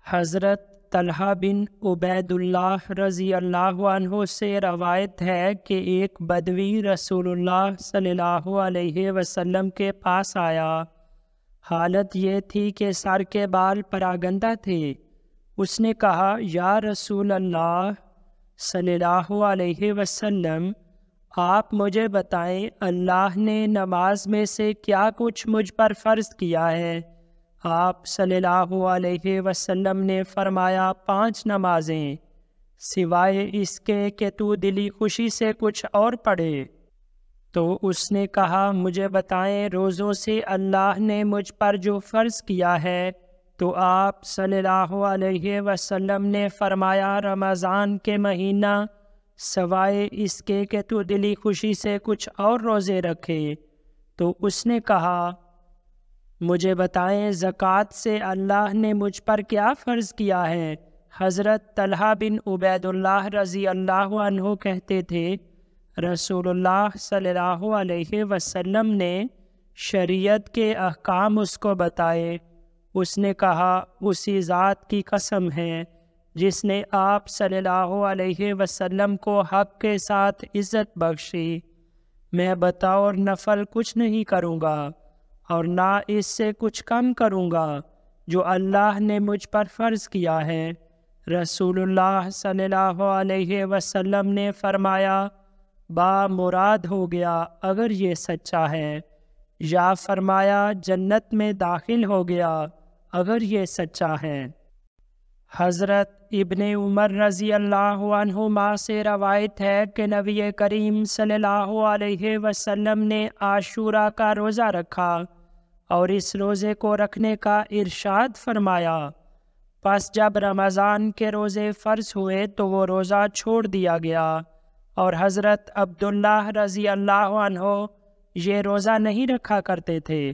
حضرت طلحہ بن عبید اللہ رضی اللہ عنہ سے روایت ہے کہ ایک بدوی رسول اللہ صلی اللہ علیہ وسلم کے پاس آیا۔ حالت یہ تھی کہ سر کے بال پراگندہ تھے۔ اس نے کہا، یا رسول اللہ صلی اللہ علیہ وسلم، آپ مجھے بتائیں اللہ نے نماز میں سے کیا کچھ مجھ پر فرض کیا ہے؟ آپ صلی اللہ علیہ وسلم نے فرمایا، 5 نمازیں، سوائے اس کے کہ تو دلی خوشی سے کچھ اور پڑھے۔ تو اس نے کہا، مجھے بتائیں روزوں سے اللہ نے مجھ پر جو فرض کیا ہے؟ تو آپ صلی اللہ علیہ وسلم نے فرمایا، رمضان کے مہینہ سوائے اس کے کہ تو دلی خوشی سے کچھ اور روزے رکھے۔ تو اس نے کہا، مجھے بتائیں زکوٰۃ سے اللہ نے مجھ پر کیا فرض کیا ہے؟ حضرت طلحہ بن عبید اللہ رضی اللہ عنہ کہتے تھے، رسول اللہ صلی اللہ علیہ وسلم نے شریعت کے احکام اس کو بتائے۔ اس نے کہا، اسی ذات کی قسم ہے جس نے آپ صلی اللہ علیہ وسلم کو حق کے ساتھ عزت بخشی، میں بطور نفل کچھ نہیں کروں گا اور نہ اس سے کچھ کم کروں گا جو اللہ نے مجھ پر فرض کیا ہے۔ رسول اللہ صلی اللہ علیہ وسلم نے فرمایا، مراد ہو گیا اگر یہ سچا ہے، یا فرمایا جنت میں داخل ہو گیا اگر یہ سچا ہے۔ حضرت ابن عمر رضی اللہ عنہما سے روایت ہے کہ نبی کریم صلی اللہ علیہ وسلم نے عاشوراء کا روزہ رکھا اور اس روزے کو رکھنے کا ارشاد فرمایا۔ پس جب رمضان کے روزے فرض ہوئے تو وہ روزہ چھوڑ دیا گیا، اور حضرت عبداللہ رضی اللہ عنہ یہ روزہ نہیں رکھا کرتے تھے،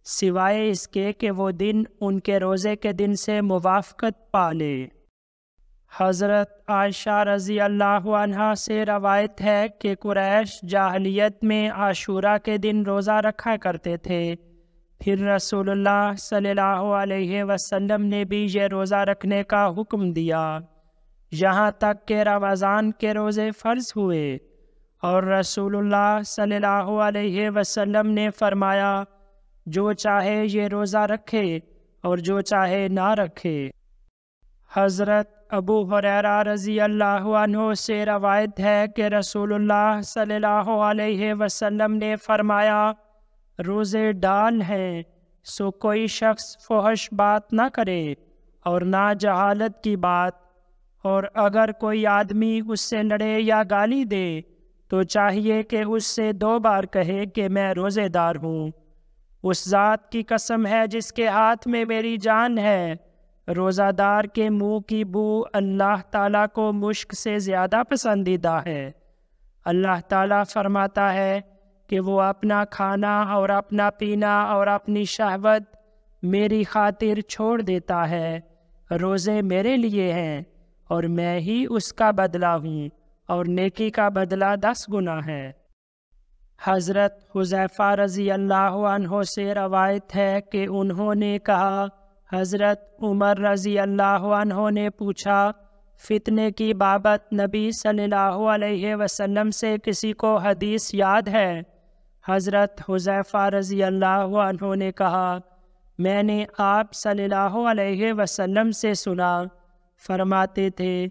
سوائے اس کے کہ وہ دن ان کے روزے کے دن سے موافقت پالے۔ حضرت عائشہ رضی اللہ عنہا سے روایت ہے کہ قریش جاہلیت میں عاشوراء کے دن روزہ رکھا کرتے تھے، پھر رسول اللہ صلی اللہ علیہ وسلم نے بھی یہ روزہ رکھنے کا حکم دیا، یہاں تک کہ رمضان کے روزے فرض ہوئے، اور رسول اللہ صلی اللہ علیہ وسلم نے فرمایا، جو چاہے یہ روزہ رکھے اور جو چاہے نہ رکھے۔ حضرت ابو ہریرہ رضی اللہ عنہ سے روایت ہے کہ رسول اللہ صلی اللہ علیہ وسلم نے فرمایا، روزے ڈال ہیں، سو کوئی شخص فحش بات نہ کرے اور نہ جہالت کی بات، اور اگر کوئی آدمی اس سے لڑے یا گالی دے تو چاہیے کہ اس سے 2 بار کہے کہ میں روزے دار ہوں۔ اس ذات کی قسم ہے جس کے ہاتھ میں میری جان ہے، روزہ دار کے منہ کی بو اللہ تعالیٰ کو مشک سے زیادہ پسندیدہ ہے۔ اللہ تعالیٰ فرماتا ہے کہ وہ اپنا کھانا اور اپنا پینا اور اپنی شہوت میری خاطر چھوڑ دیتا ہے۔ روزے میرے لیے ہیں اور میں ہی اس کا بدلہ ہوں، اور نیکی کا بدلہ 10 گنا ہے۔ حضرت حذیفہ رضی اللہ عنہ سے روایت ہے کہ انہوں نے کہا، حضرت عمر رضی اللہ عنہ نے پوچھا، فتنے کی بابت نبی صلی اللہ علیہ وسلم سے کسی کو حدیث یاد ہے؟ حضرت حذیفہ رضی اللہ عنہ نے کہا، میں نے آپ صلی اللہ علیہ وسلم سے سنا، فرماتے تھے،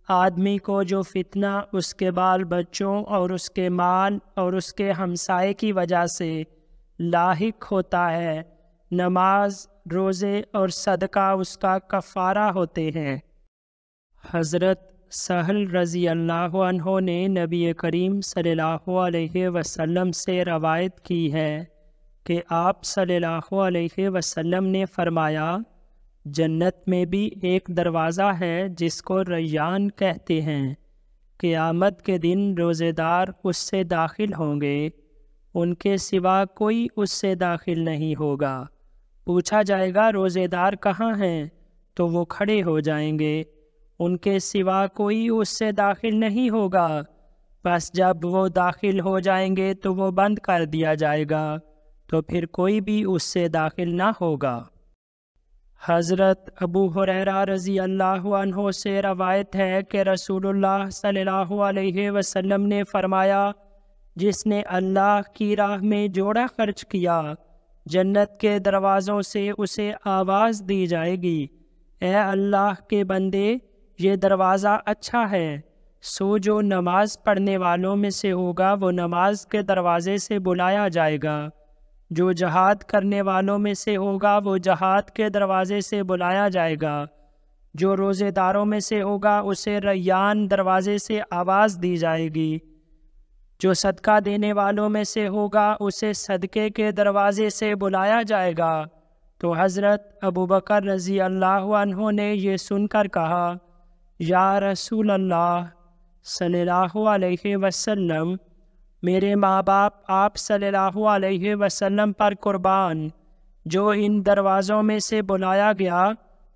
آدمی کو جو فتنہ اس کے بال بچوں اور اس کے مال اور اس کے ہمسائے کی وجہ سے لاحق ہوتا ہے، نماز، روزے اور صدقہ اس کا کفارہ ہوتے ہیں۔ حضرت سہل رضی اللہ عنہ نے نبی کریم صلی اللہ علیہ وسلم سے روایت کی ہے کہ آپ صلی اللہ علیہ وسلم نے فرمایا، جنت میں بھی ایک دروازہ ہے جس کو ریان کہتے ہیں، قیامت کے دن روزے دار اس سے داخل ہوں گے، ان کے سوا کوئی اس سے داخل نہیں ہوگا۔ پوچھا جائے گا روزے دار کہاں ہیں؟ تو وہ کھڑے ہو جائیں گے، ان کے سوا کوئی اس سے داخل نہیں ہوگا۔ بس جب وہ داخل ہو جائیں گے تو وہ بند کر دیا جائے گا، تو پھر کوئی بھی اس سے داخل نہ ہوگا۔ حضرت ابو ہریرہ رضی اللہ عنہ سے روایت ہے کہ رسول اللہ صلی اللہ علیہ وسلم نے فرمایا، جس نے اللہ کی راہ میں جوڑا خرچ کیا، جنت کے دروازوں سے اسے آواز دی جائے گی، اے اللہ کے بندے، یہ دروازہ اچھا ہے۔ سو جو نماز پڑھنے والوں میں سے ہوگا وہ نماز کے دروازے سے بلایا جائے گا، جو جہاد کرنے والوں میں سے ہوگا وہ جہاد کے دروازے سے بلایا جائے گا، جو روزے داروں میں سے ہوگا اسے ریان دروازے سے آواز دی جائے گی، جو صدقہ دینے والوں میں سے ہوگا اسے صدقے کے دروازے سے بلایا جائے گا۔ تو حضرت ابو بکر رضی اللہ عنہ نے یہ سن کر کہا، یا رسول اللہ صلی اللہ علیہ وسلم، میرے ماں باپ آپ صلی اللہ علیہ وسلم پر قربان، جو ان دروازوں میں سے بلایا گیا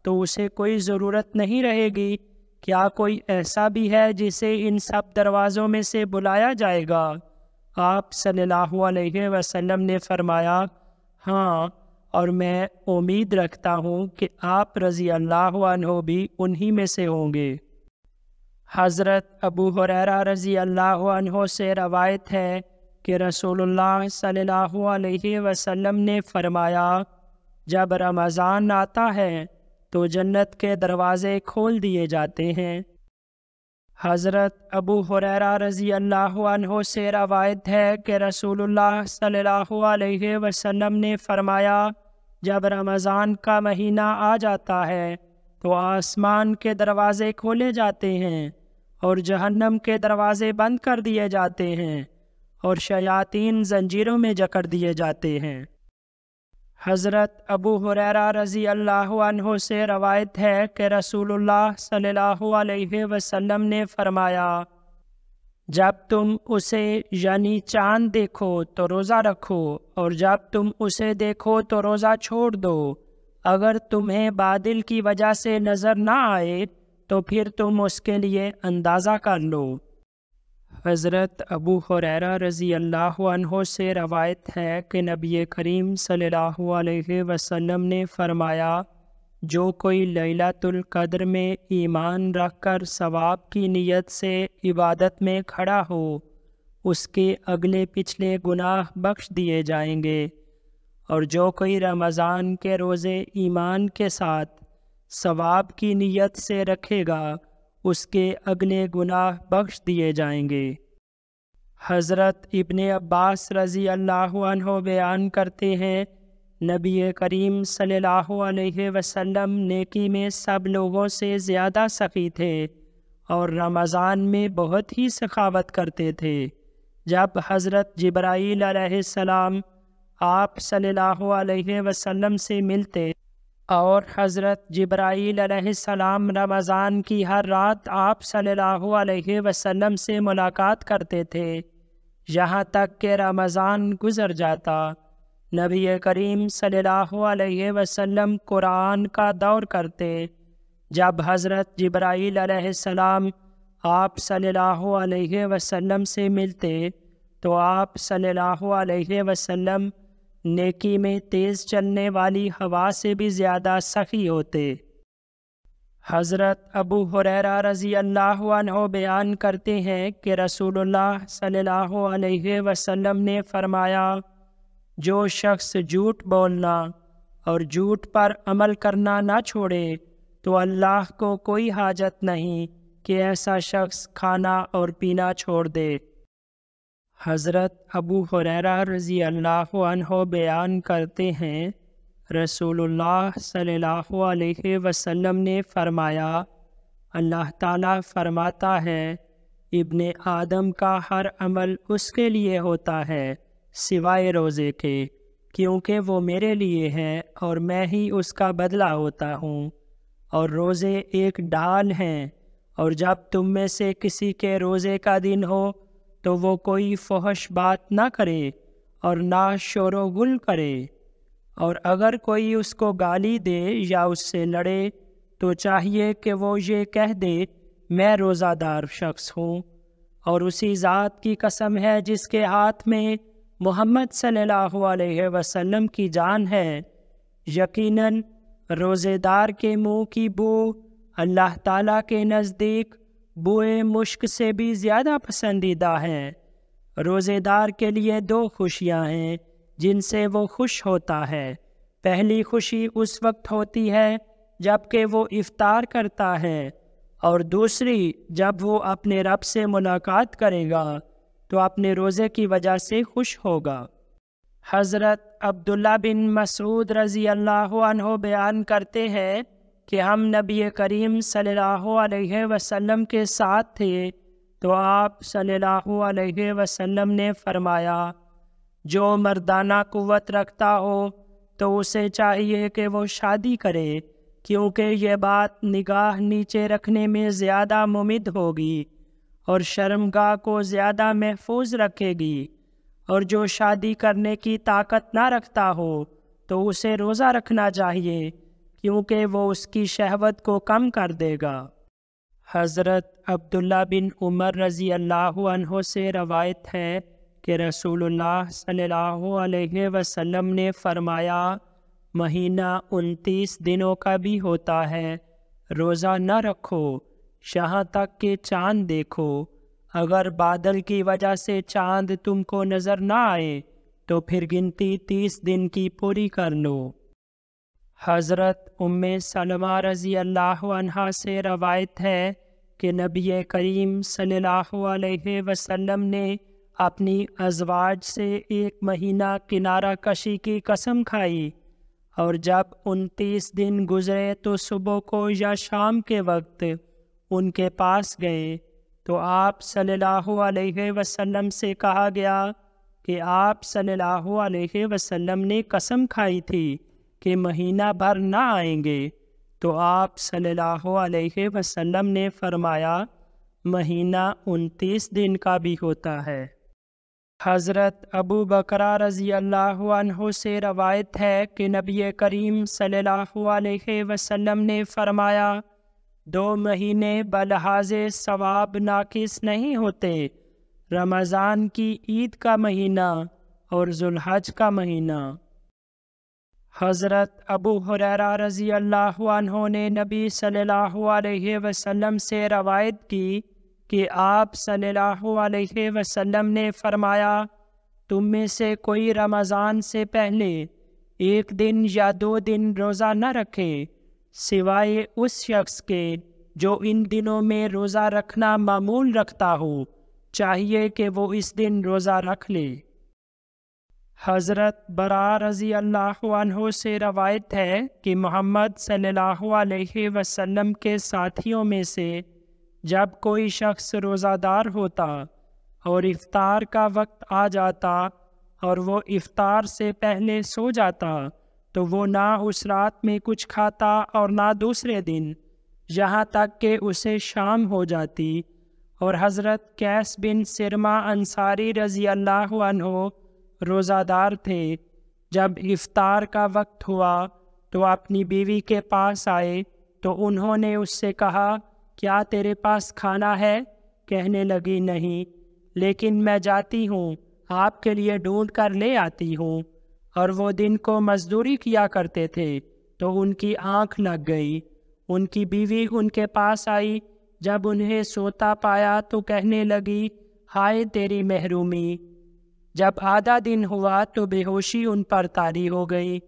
تو اسے کوئی ضرورت نہیں رہے گی، کیا کوئی ایسا بھی ہے جسے ان سب دروازوں میں سے بلایا جائے گا؟ آپ صلی اللہ علیہ وسلم نے فرمایا، ہاں، اور میں امید رکھتا ہوں کہ آپ رضی اللہ عنہ بھی انہی میں سے ہوں گے۔ حضرت ابو ہریرہ رضی اللہ عنہ سے روایت ہے کہ رسول اللہ صلی اللہ علیہ وسلم نے فرمایا، جب رمضان آتا ہے تو جنت کے دروازے کھول دیے جاتے ہیں۔ حضرت ابو ہریرہ رضی اللہ عنہ سے روایت ہے کہ رسول اللہ صلی اللہ علیہ وسلم نے فرمایا، جب رمضان کا مہینہ آ جاتا ہے تو آسمان کے دروازے کھولے جاتے ہیں اور جہنم کے دروازے بند کر دیے جاتے ہیں اور شیاطین زنجیروں میں جکڑ دیے جاتے ہیں۔ حضرت ابو ہریرہ رضی اللہ عنہ سے روایت ہے کہ رسول اللہ صلی اللہ علیہ وسلم نے فرمایا، جب تم اسے یعنی چاند دیکھو تو روزہ رکھو، اور جب تم اسے دیکھو تو روزہ چھوڑ دو، اگر تمہیں بادل کی وجہ سے نظر نہ آئے تو پھر تم اس کے لیے اندازہ کر لو۔ حضرت ابو ہریرہ رضی اللہ عنہ سے روایت ہے کہ نبی کریم صلی اللہ علیہ وسلم نے فرمایا، جو کوئی لیلۃ القدر میں ایمان رکھ کر ثواب کی نیت سے عبادت میں کھڑا ہو، اس کے اگلے پچھلے گناہ بخش دیے جائیں گے، اور جو کوئی رمضان کے روزے ایمان کے ساتھ ثواب کی نیت سے رکھے گا اس کے اگلے گناہ بخش دیے جائیں گے۔ حضرت ابن عباس رضی اللہ عنہ بیان کرتے ہیں، نبی کریم صلی اللہ علیہ وسلم نیکی میں سب لوگوں سے زیادہ سخی تھے اور رمضان میں بہت ہی سخاوت کرتے تھے۔ جب حضرت جبرائیل علیہ السلام آپ صلی اللہ علیہ وسلم سے ملتے اور حضرت جبرائیل علیہ السلام رمضان کی ہر رات آپ صلی اللہ علیہ وسلم سے ملاقات کرتے تھے، یہاں تک کہ رمضان گزر جاتا۔ نبی کریم صلی اللہ علیہ وسلم قرآن کا دور کرتے۔ جب حضرت جبرائیل علیہ السلام آپ صلی اللہ علیہ وسلم سے ملتے تو آپ صلی اللہ علیہ وسلم نیکی میں تیز چلنے والی ہوا سے بھی زیادہ سخی ہوتے۔ حضرت ابو ہریرہ رضی اللہ عنہ بیان کرتے ہیں کہ رسول اللہ صلی اللہ علیہ وسلم نے فرمایا، جو شخص جھوٹ بولنا اور جھوٹ پر عمل کرنا نہ چھوڑے تو اللہ کو کوئی حاجت نہیں کہ ایسا شخص کھانا اور پینا چھوڑ دے۔ حضرت ابو ہریرہ رضی اللہ عنہ بیان کرتے ہیں، رسول اللہ صلی اللہ علیہ وسلم نے فرمایا، اللہ تعالیٰ فرماتا ہے، ابن آدم کا ہر عمل اس کے لیے ہوتا ہے سوائے روزے کے، کیونکہ وہ میرے لیے ہے اور میں ہی اس کا بدلہ ہوتا ہوں، اور روزے ایک ڈھال ہیں، اور جب تم میں سے کسی کے روزے کا دن ہو تو وہ کوئی فحش بات نہ کرے اور نہ شور و غل کرے، اور اگر کوئی اس کو گالی دے یا اس سے لڑے تو چاہیے کہ وہ یہ کہہ دے، میں روزہ دار شخص ہوں، اور اسی ذات کی قسم ہے جس کے ہاتھ میں محمد صلی اللہ علیہ وسلم کی جان ہے، یقیناً روزے دار کے منہ کی بو اللہ تعالیٰ کے نزدیک بوئے مشک سے بھی زیادہ پسندیدہ ہے۔ روزے دار کے لیے 2 خوشیاں ہیں جن سے وہ خوش ہوتا ہے۔ پہلی خوشی اس وقت ہوتی ہے جب کہ وہ افطار کرتا ہے، اور دوسری جب وہ اپنے رب سے ملاقات کرے گا تو اپنے روزے کی وجہ سے خوش ہوگا۔ حضرت عبداللہ بن مسعود رضی اللہ عنہ بیان کرتے ہیں کہ ہم نبی کریم صلی اللہ علیہ وسلم کے ساتھ تھے تو آپ صلی اللہ علیہ وسلم نے فرمایا، جو مردانہ قوت رکھتا ہو تو اسے چاہیے کہ وہ شادی کرے، کیونکہ یہ بات نگاہ نیچے رکھنے میں زیادہ ممد ہوگی اور شرمگاہ کو زیادہ محفوظ رکھے گی، اور جو شادی کرنے کی طاقت نہ رکھتا ہو تو اسے روزہ رکھنا چاہیے، کیونکہ وہ اس کی شہوت کو کم کر دے گا۔ حضرت عبداللہ بن عمر رضی اللہ عنہ سے روایت ہے کہ رسول اللہ صلی اللہ علیہ وسلم نے فرمایا، مہینہ 29 دنوں کا بھی ہوتا ہے، روزہ نہ رکھو یہاں تک کہ چاند دیکھو، اگر بادل کی وجہ سے چاند تم کو نظر نہ آئے تو پھر گنتی 30 دن کی پوری کر لو۔ حضرت ام سلمہ رضی اللہ عنہا سے روایت ہے کہ نبی کریم صلی اللہ علیہ وسلم نے اپنی ازواج سے 1 مہینہ کنارہ کشی کی قسم کھائی، اور جب 29 دن گزرے تو صبح کو یا شام کے وقت ان کے پاس گئے تو آپ صلی اللہ علیہ وسلم سے کہا گیا کہ آپ صلی اللہ علیہ وسلم نے قسم کھائی تھی کہ مہینہ بھر نہ آئیں گے، تو آپ صلی اللہ علیہ وسلم نے فرمایا، مہینہ 29 دن کا بھی ہوتا ہے۔ حضرت ابو بکرہ رضی اللہ عنہ سے روایت ہے کہ نبی کریم صلی اللہ علیہ وسلم نے فرمایا، 2 مہینے بلحاظ ثواب ناقص نہیں ہوتے، رمضان کی عید کا مہینہ اور ذوالحج کا مہینہ۔ حضرت ابو ہریرہ رضی اللہ عنہ نے نبی صلی اللہ علیہ وسلم سے روایت کی کہ آپ صلی اللہ علیہ وسلم نے فرمایا، تم میں سے کوئی رمضان سے پہلے 1 دن یا 2 دن روزہ نہ رکھے، سوائے اس شخص کے جو ان دنوں میں روزہ رکھنا معمول رکھتا ہو، چاہیے کہ وہ اس دن روزہ رکھ لے۔ حضرت براء رضی اللہ عنہ سے روایت ہے کہ محمد صلی اللہ علیہ وسلم کے ساتھیوں میں سے جب کوئی شخص روزہ دار ہوتا اور افطار کا وقت آ جاتا اور وہ افطار سے پہلے سو جاتا تو وہ نہ اس رات میں کچھ کھاتا اور نہ دوسرے دن، یہاں تک کہ اسے شام ہو جاتی۔ اور حضرت قیس بن سرمہ انصاری رضی اللہ عنہ روزہ دار تھے، جب افطار کا وقت ہوا تو اپنی بیوی کے پاس آئے تو انہوں نے اس سے کہا، کیا تیرے پاس کھانا ہے؟ کہنے لگی، نہیں، لیکن میں جاتی ہوں، آپ کے لیے ڈھونڈ کر لے آتی ہوں۔ اور وہ دن کو مزدوری کیا کرتے تھے تو ان کی آنکھ لگ گئی۔ ان کی بیوی ان کے پاس آئی، جب انہیں سوتا پایا تو کہنے لگی، ہائے تیری محرومی۔ جب آدھا دن ہوا تو بے ہوشی ان پر طاری ہو گئی۔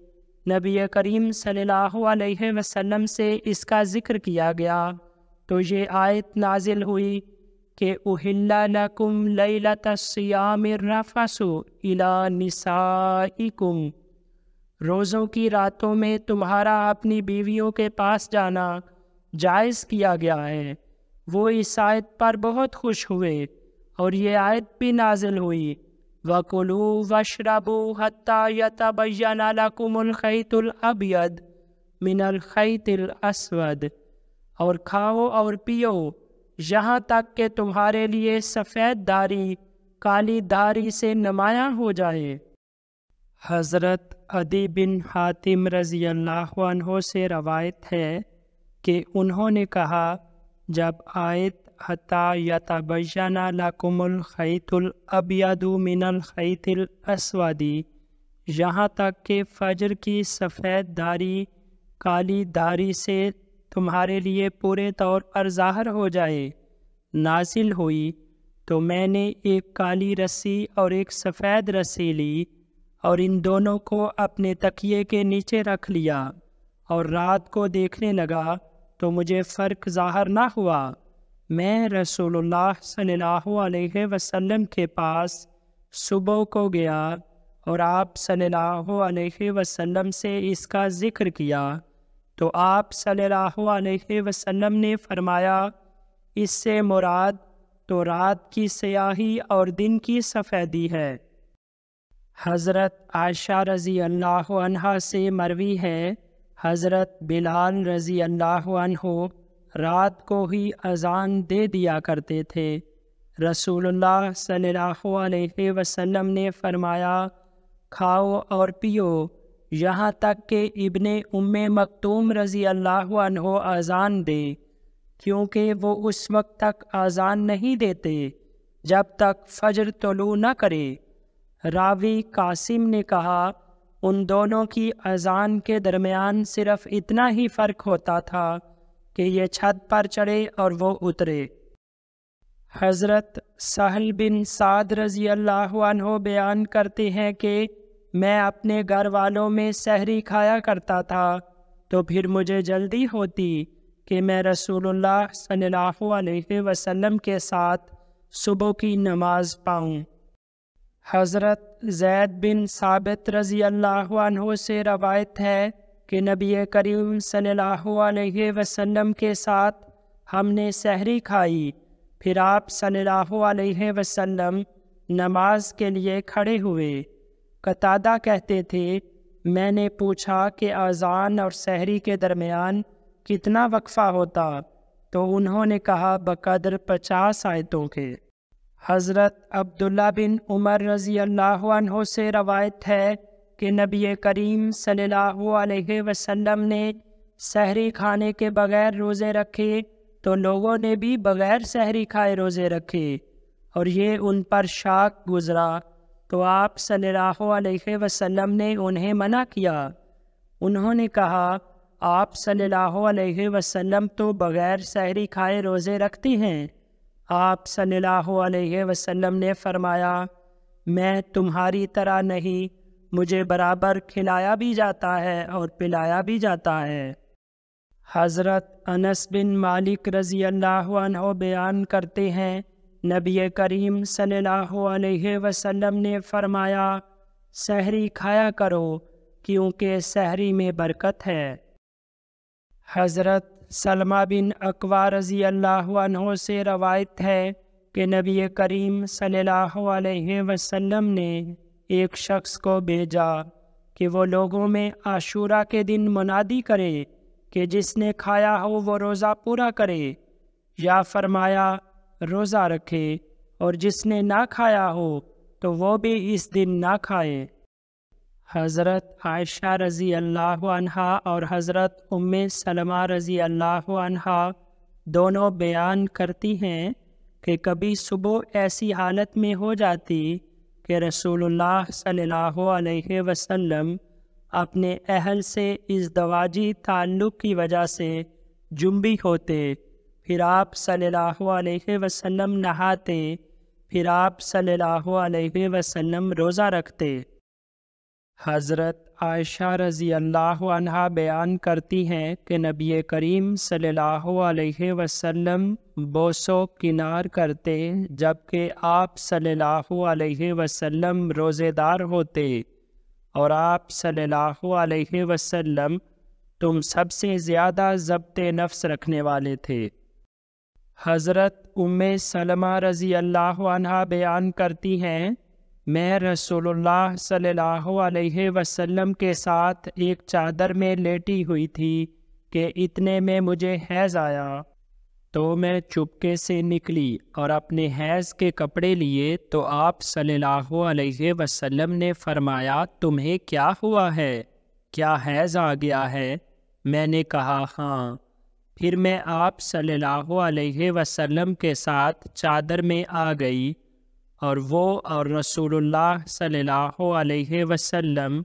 نبی کریم صلی اللہ علیہ وسلم سے اس کا ذکر کیا گیا تو یہ آیت نازل ہوئی کہ اُحِلَّ لَكُمْ لَيْلَةَ الصِّيَامِ الرَّفَثُ إِلَىٰ نِسَائِكُمْ، روزوں کی راتوں میں تمہارا اپنی بیویوں کے پاس جانا جائز کیا گیا ہے۔ وہ اس آیت پر بہت خوش ہوئے اور یہ آیت بھی نازل ہوئی، وَكُلُوا وَاشْرَبُوا حَتَّىٰ يَتَبَيَّنَ لَكُمُ الْخَيْطُ الْأَبْيَضُ مِنَ الْخَيْطِ الْأَسْوَدِ، اور کھاؤ اور پیو یہاں تک کہ تمہارے لیے سفید دھاری کالی دھاری سے نمایاں ہو جائے۔ حضرت عدی بن حاتم رضی اللہ عنہ سے روایت ہے کہ انہوں نے کہا، جب آیت حَتَّىٰ يَتَبَيَّنَ لَكُمُ الْخَيْطُ الْأَبْيَضُ مِنَ الْخَيْطِ الْأَسْوَدِ، یہاں تک کہ فجر کی سفید دھاری کالی داڑھی سے تمہارے لیے پورے طور پر ظاہر ہو جائے نازل ہوئی تو میں نے ایک کالی رسی اور ایک سفید رسی لی اور ان دونوں کو اپنے تکیے کے نیچے رکھ لیا اور رات کو دیکھنے لگا تو مجھے فرق ظاہر نہ ہوا۔ میں رسول اللہ صلی اللہ علیہ وسلم کے پاس صبح کو گیا اور آپ صلی اللہ علیہ وسلم سے اس کا ذکر کیا تو آپ صلی اللہ علیہ وسلم نے فرمایا، اس سے مراد تو رات کی سیاہی اور دن کی سفیدی ہے۔ حضرت عائشہ رضی اللہ عنہا سے مروی ہے، حضرت بلال رضی اللہ عنہ رات کو ہی اذان دے دیا کرتے تھے۔ رسول اللہ صلی اللہ علیہ وسلم نے فرمایا، کھاؤ اور پیو یہاں تک کہ ابن ام مکتوم رضی اللہ عنہ اذان دے، کیونکہ وہ اس وقت تک اذان نہیں دیتے جب تک فجر طلوع نہ کرے۔ راوی قاسم نے کہا، ان دونوں کی اذان کے درمیان صرف اتنا ہی فرق ہوتا تھا کہ یہ چھت پر چڑھے اور وہ اترے۔ حضرت سہل بن سعد رضی اللہ عنہ بیان کرتے ہیں کہ میں اپنے گھر والوں میں سحری کھایا کرتا تھا تو پھر مجھے جلدی ہوتی کہ میں رسول اللہ صلی اللہ علیہ وسلم کے ساتھ صبح کی نماز پاؤں۔ حضرت زید بن ثابت رضی اللہ عنہ سے روایت ہے کہ نبی کریم صلی اللہ علیہ وسلم کے ساتھ ہم نے سحری کھائی، پھر آپ صلی اللہ علیہ وسلم نماز کے لیے کھڑے ہوئے۔ قتادہ کہتے تھے، میں نے پوچھا کہ اذان اور سحری کے درمیان کتنا وقفہ ہوتا تو انہوں نے کہا بقدر 50 آیتوں کے۔ حضرت عبداللہ بن عمر رضی اللہ عنہ سے روایت ہے کہ نبی کریم صلی اللہ علیہ وسلم نے سحری کھانے کے بغیر روزے رکھے تو لوگوں نے بھی بغیر سحری کھائے روزے رکھے اور یہ ان پر شاق گزرا تو آپ صلی اللہ علیہ وسلم نے انہیں منع کیا۔ انہوں نے کہا، آپ صلی اللہ علیہ وسلم تو بغیر سحری کھائے روزے رکھتے ہیں۔ آپ صلی اللہ علیہ وسلم نے فرمایا، میں تمہاری طرح نہیں، مجھے برابر کھلایا بھی جاتا ہے اور پلایا بھی جاتا ہے۔ حضرت انس بن مالک رضی اللہ عنہ بیان کرتے ہیں، نبی کریم صلی اللہ علیہ وسلم نے فرمایا، سحری کھایا کرو کیونکہ سحری میں برکت ہے۔ حضرت سلمہ بن اکوع رضی اللہ عنہ سے روایت ہے کہ نبی کریم صلی اللہ علیہ وسلم نے ایک شخص کو بھیجا کہ وہ لوگوں میں عاشورہ کے دن منادی کرے کہ جس نے کھایا ہو وہ روزہ پورا کرے، یا فرمایا روزہ رکھے، اور جس نے نہ کھایا ہو تو وہ بھی اس دن نہ کھائے۔ حضرت عائشہ رضی اللہ عنہا اور حضرت ام سلمہ رضی اللہ عنہا دونوں بیان کرتی ہیں کہ کبھی صبح ایسی حالت میں ہو جاتی کہ رسول اللہ صلی اللہ علیہ وسلم اپنے اہل سے ازدواجی تعلق کی وجہ سے جنبی ہوتے، پھر آپ صلی اللہ علیہ وسلم نہاتے، پھر آپ صلی اللہ علیہ وسلم روزہ رکھتے۔ حضرت عائشہ رضی اللہ عنہا بیان کرتی ہیں کہ نبی کریم صلی اللہ علیہ وسلم بوسو کنار کرتے جبکہ آپ صلی اللہ علیہ وسلم روزے دار ہوتے، اور آپ صلی اللہ علیہ وسلم تم سب سے زیادہ ضبط نفس رکھنے والے تھے۔ حضرت ام سلمہ رضی اللہ عنہا بیان کرتی ہیں، میں رسول اللہ صلی اللہ علیہ وسلم کے ساتھ ایک چادر میں لیٹی ہوئی تھی کہ اتنے میں مجھے حیض آیا، تو میں چپکے سے نکلی اور اپنے حیض کے کپڑے لیے تو آپ صلی اللہ علیہ وسلم نے فرمایا، تمہیں کیا ہوا ہے؟ کیا حیض آ گیا ہے؟ میں نے کہا ہاں۔ پھر میں آپ صلی اللہ علیہ وسلم کے ساتھ چادر میں آ گئی، اور وہ اور رسول اللہ صلی اللہ علیہ وسلم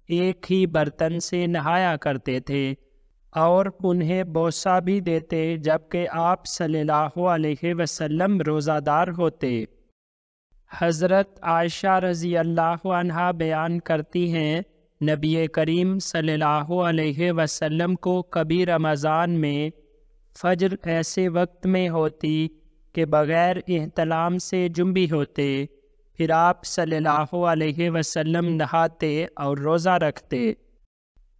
ایک ہی برتن سے نہایا کرتے تھے، اور انہیں بوسہ بھی دیتے جبکہ آپ صلی اللہ علیہ وسلم روزہ دار ہوتے۔ حضرت عائشہ رضی اللہ عنہا بیان کرتی ہیں، نبی کریم صلی اللہ علیہ وسلم کو کبھی رمضان میں فجر ایسے وقت میں ہوتی کہ بغیر احتلام سے جنبی ہوتے، پھر آپ صلی اللہ علیہ وسلم نہاتے اور روزہ رکھتے۔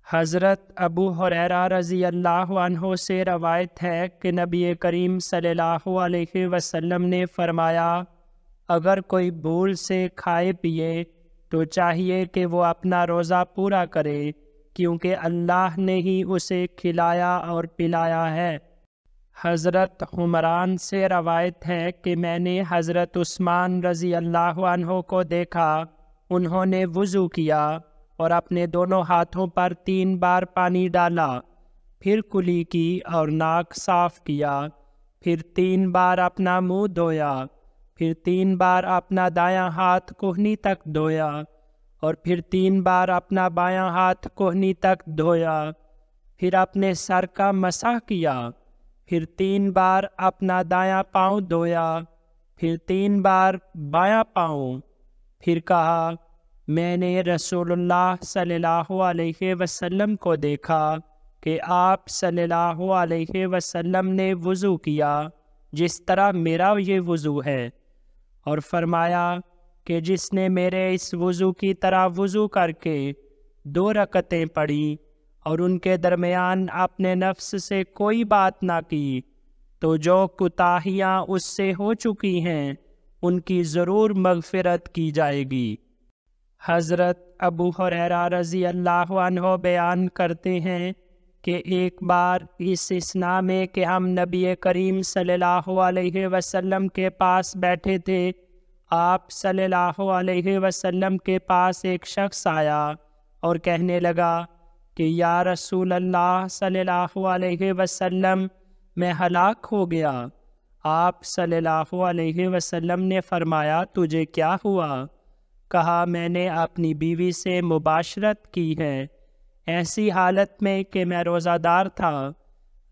حضرت ابو ہریرہ رضی اللہ عنہ سے روایت ہے کہ نبی کریم صلی اللہ علیہ وسلم نے فرمایا، اگر کوئی بھول سے کھائے پیے تو چاہیے کہ وہ اپنا روزہ پورا کرے، کیونکہ اللہ نے ہی اسے کھلایا اور پلایا ہے۔ حضرت حمران سے روایت ہے کہ میں نے حضرت عثمان رضی اللہ عنہ کو دیکھا، انہوں نے وضو کیا اور اپنے دونوں ہاتھوں پر 3 بار پانی ڈالا، پھر کلی کی اور ناک صاف کیا، پھر 3 بار اپنا منہ دھویا، پھر 3 بار اپنا دایاں ہاتھ کہنی تک دھویا، اور پھر 3 بار اپنا بایاں ہاتھ کہنی تک دھویا، پھر اپنے سر کا مسح کیا، پھر 3 بار اپنا دایاں پاؤں دھویا، پھر 3 بار بایاں پاؤں، پھر کہا، میں نے رسول اللہ صلی اللہ علیہ وسلم کو دیکھا کہ آپ صلی اللہ علیہ وسلم نے وضو کیا جس طرح میرا یہ وضو ہے، اور فرمایا کہ جس نے میرے اس وضو کی طرح وضو کر کے 2 رکعتیں پڑھی اور ان کے درمیان اپنے نفس سے کوئی بات نہ کی، تو جو کوتاہیاں اس سے ہو چکی ہیں ان کی ضرور مغفرت کی جائے گی۔ حضرت ابو ہریرہ رضی اللہ عنہ بیان کرتے ہیں کہ ایک بار اس اثنا میں کہ ہم نبی کریم صلی اللہ علیہ وسلم کے پاس بیٹھے تھے، آپ صلی اللہ علیہ وسلم کے پاس ایک شخص آیا اور کہنے لگا کہ یا رسول اللہ صلی اللہ علیہ وسلم، میں ہلاک ہو گیا۔ آپ صلی اللہ علیہ وسلم نے فرمایا، تجھے کیا ہوا؟ کہا، میں نے اپنی بیوی سے مباشرت کی ہے، ایسی حالت میں کہ میں روزہ دار تھا۔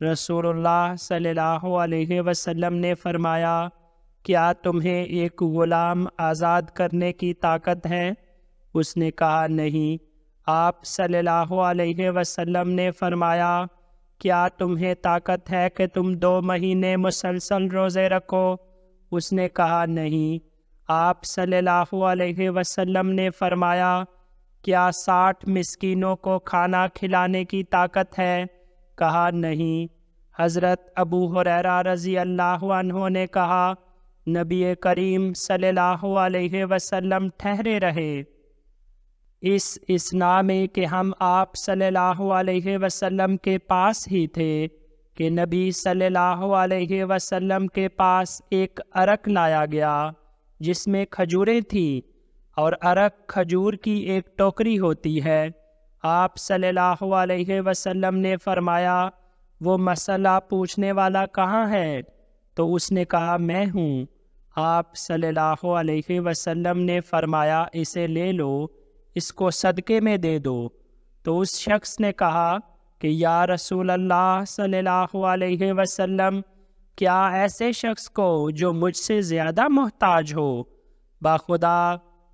رسول اللہ صلی اللہ علیہ وسلم نے فرمایا، کیا تمہیں ایک غلام آزاد کرنے کی طاقت ہے؟ اس نے کہا، نہیں۔ آپ صلی اللہ علیہ وسلم نے فرمایا، کیا تمہیں طاقت ہے کہ تم 2 مہینے مسلسل روزے رکھو؟ اس نے کہا، نہیں۔ آپ صلی اللہ علیہ وسلم نے فرمایا، کیا 60 مسکینوں کو کھانا کھلانے کی طاقت ہے؟ کہا، نہیں۔ حضرت ابو ہریرہ رضی اللہ عنہ نے کہا، نبی کریم صلی اللہ علیہ وسلم ٹھہرے رہے۔ اس اثنا میں کہ ہم آپ صلی اللہ علیہ وسلم کے پاس ہی تھے کہ نبی صلی اللہ علیہ وسلم کے پاس ایک عرق لایا گیا جس میں کھجوریں تھیں، اور عرق کھجور کی ایک ٹوکری ہوتی ہے۔ آپ صلی اللہ علیہ وسلم نے فرمایا، وہ مسئلہ پوچھنے والا کہاں ہے؟ تو اس نے کہا، میں ہوں۔ آپ صلی اللہ علیہ وسلم نے فرمایا، اسے لے لو، اس کو صدقے میں دے دو۔ تو اس شخص نے کہا کہ یا رسول اللہ صلی اللہ علیہ وسلم، کیا ایسے شخص کو جو مجھ سے زیادہ محتاج ہو؟ باخدا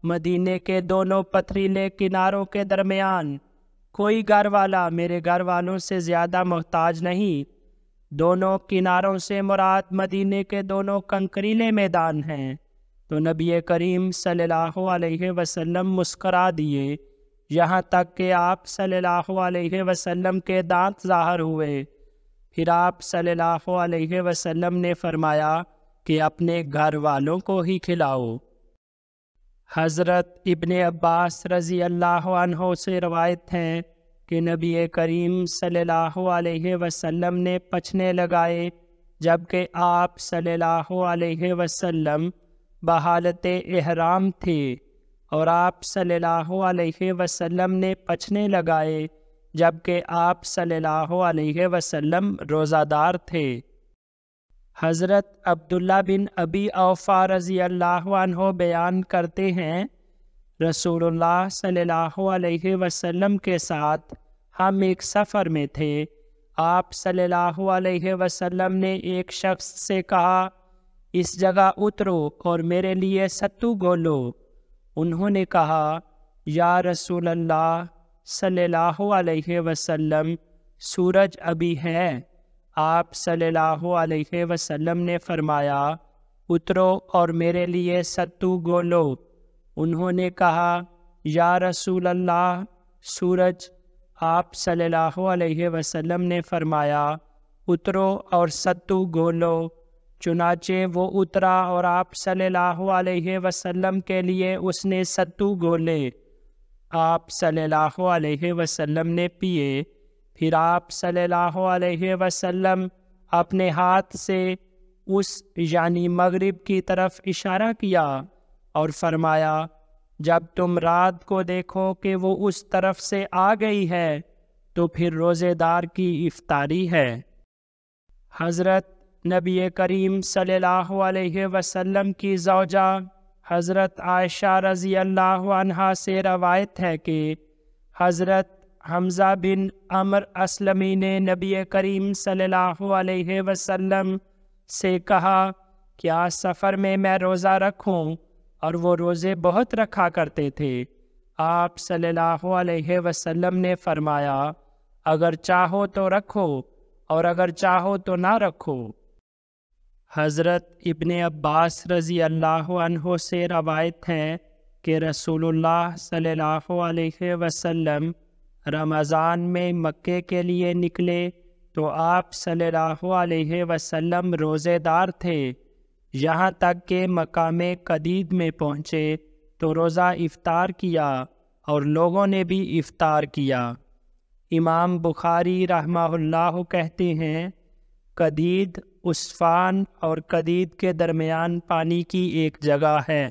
مدینے کے دونوں پتھریلے کناروں کے درمیان کوئی گھر والا میرے گھر والوں سے زیادہ محتاج نہیں۔ دونوں کناروں سے مراد مدینے کے دونوں کنکریلے میدان ہیں۔ تو نبی کریم صلی اللہ علیہ وسلم مسکرا دیے، یہاں تک کہ آپ صلی اللہ علیہ وسلم کے دانت ظاہر ہوئے۔ پھر آپ صلی اللہ علیہ وسلم نے فرمایا کہ اپنے گھر والوں کو ہی کھلاؤ۔ حضرت ابن عباس رضی اللہ عنہ سے روایت ہے کہ نبی کریم صلی اللہ علیہ وسلم نے پچھنے لگائے جبکہ آپ صلی اللہ علیہ وسلم بحالت احرام تھے، اور آپ صلی اللہ علیہ وسلم نے پچھنے لگائے جبکہ آپ صلی اللہ علیہ وسلم روزہ دار تھے۔ حضرت عبداللہ بن ابی اوفا رضی اللہ عنہ بیان کرتے ہیں، رسول اللہ صلی اللہ علیہ وسلم کے ساتھ ہم ایک سفر میں تھے۔ آپ صلی اللہ علیہ وسلم نے ایک شخص سے کہا، اس جگہ اترو اور میرے لیے ستو گولو۔ انہوں نے کہا، یا رسول اللہ صلی اللہ علیہ وسلم، سورج ابھی ہے۔ آپ صلی اللہ علیہ وسلم نے فرمایا، اترو اور میرے لیے ستو گولو۔ انہوں نے کہا، یا رسول اللہ، سورج۔ آپ صلی اللہ علیہ وسلم نے فرمایا، اترو اور ستو گولو۔ چنانچہ وہ اترا اور آپ صلی اللہ علیہ وسلم کے لیے اس نے ستو گولے۔ آپ صلی اللہ علیہ وسلم نے پیے۔ پھر آپ صلی اللہ علیہ وسلم اپنے ہاتھ سے اس یعنی مغرب کی طرف اشارہ کیا اور فرمایا، جب تم رات کو دیکھو کہ وہ اس طرف سے آ گئی ہے تو پھر روزے دار کی افطاری ہے۔ حضرت نبی کریم صلی اللہ علیہ وسلم کی زوجہ حضرت عائشہ رضی اللہ عنہا سے روایت ہے کہ حضرت حمزہ بن عمر اسلمی نے نبی کریم صلی اللہ علیہ وسلم سے کہا، کیا سفر میں روزہ رکھوں؟ اور وہ روزے بہت رکھا کرتے تھے۔ آپ صلی اللہ علیہ وسلم نے فرمایا، اگر چاہو تو رکھو اور اگر چاہو تو نہ رکھو۔ حضرت ابن عباس رضی اللہ عنہ سے روایت ہے کہ رسول اللہ صلی اللہ علیہ وسلم رمضان میں مکے کے لیے نکلے تو آپ صلی اللہ علیہ وسلم روزے دار تھے، یہاں تک کہ مقام قدید میں پہنچے تو روزہ افطار کیا اور لوگوں نے بھی افطار کیا۔ امام بخاری رحمہ اللہ کہتے ہیں، قدید عصفان اور قدید کے درمیان پانی کی ایک جگہ ہے۔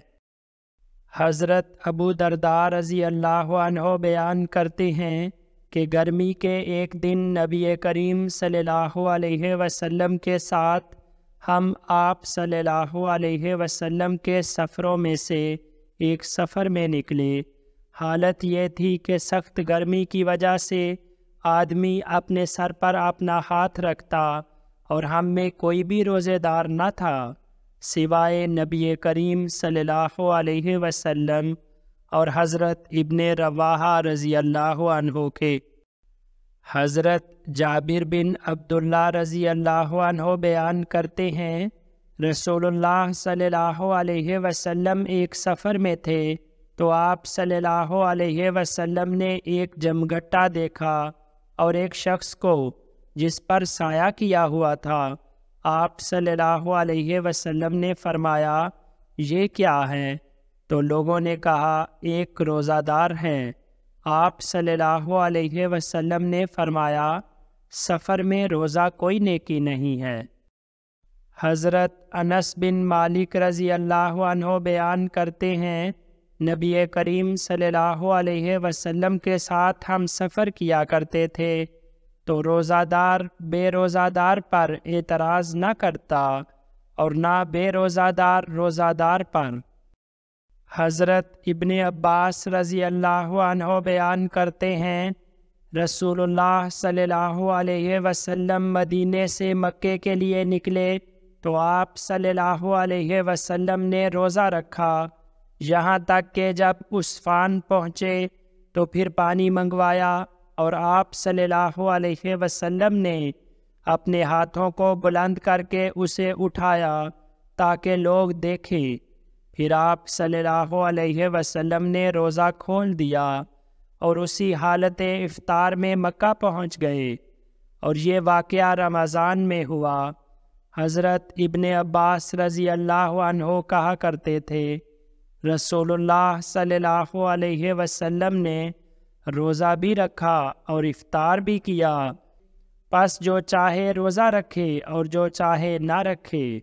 حضرت ابو درداء رضی اللہ عنہ بیان کرتے ہیں کہ گرمی کے ایک دن نبی کریم صلی اللہ علیہ وسلم کے ساتھ ہم آپ صلی اللہ علیہ وسلم کے سفروں میں سے ایک سفر میں نکلے۔ حالت یہ تھی کہ سخت گرمی کی وجہ سے آدمی اپنے سر پر اپنا ہاتھ رکھتا اور ہم میں کوئی بھی روزے دار نہ تھا سوائے نبی کریم صلی اللہ علیہ وسلم اور حضرت ابن رواحہ رضی اللہ عنہ کے۔ حضرت جابر بن عبداللہ رضی اللہ عنہ بیان کرتے ہیں، رسول اللہ صلی اللہ علیہ وسلم ایک سفر میں تھے تو آپ صلی اللہ علیہ وسلم نے ایک جمگٹا دیکھا اور ایک شخص کو جس پر سایہ کیا ہوا تھا۔ آپ صلی اللہ علیہ وسلم نے فرمایا، یہ کیا ہے؟ تو لوگوں نے کہا، ایک روزہ دار ہے۔ آپ صلی اللہ علیہ وسلم نے فرمایا، سفر میں روزہ کوئی نیکی نہیں ہے۔ حضرت انس بن مالک رضی اللہ عنہ بیان کرتے ہیں، نبی کریم صلی اللہ علیہ وسلم کے ساتھ ہم سفر کیا کرتے تھے تو روزہ دار بے روزہ دار پر اعتراض نہ کرتا اور نہ بے روزہ دار روزہ دار پر۔ حضرت ابن عباس رضی اللہ عنہ بیان کرتے ہیں، رسول اللہ صلی اللہ علیہ وسلم مدینے سے مکے کے لیے نکلے تو آپ صلی اللہ علیہ وسلم نے روزہ رکھا، یہاں تک کہ جب عصفان پہنچے تو پھر پانی منگوایا اور آپ صلی اللہ علیہ وسلم نے اپنے ہاتھوں کو بلند کر کے اسے اٹھایا تاکہ لوگ دیکھیں۔ پھر آپ صلی اللہ علیہ وسلم نے روزہ کھول دیا اور اسی حالت افطار میں مکہ پہنچ گئے، اور یہ واقعہ رمضان میں ہوا۔ حضرت ابن عباس رضی اللہ عنہ کہا کرتے تھے، رسول اللہ صلی اللہ علیہ وسلم نے روزہ بھی رکھا اور افطار بھی کیا، پس جو چاہے روزہ رکھے اور جو چاہے نہ رکھے۔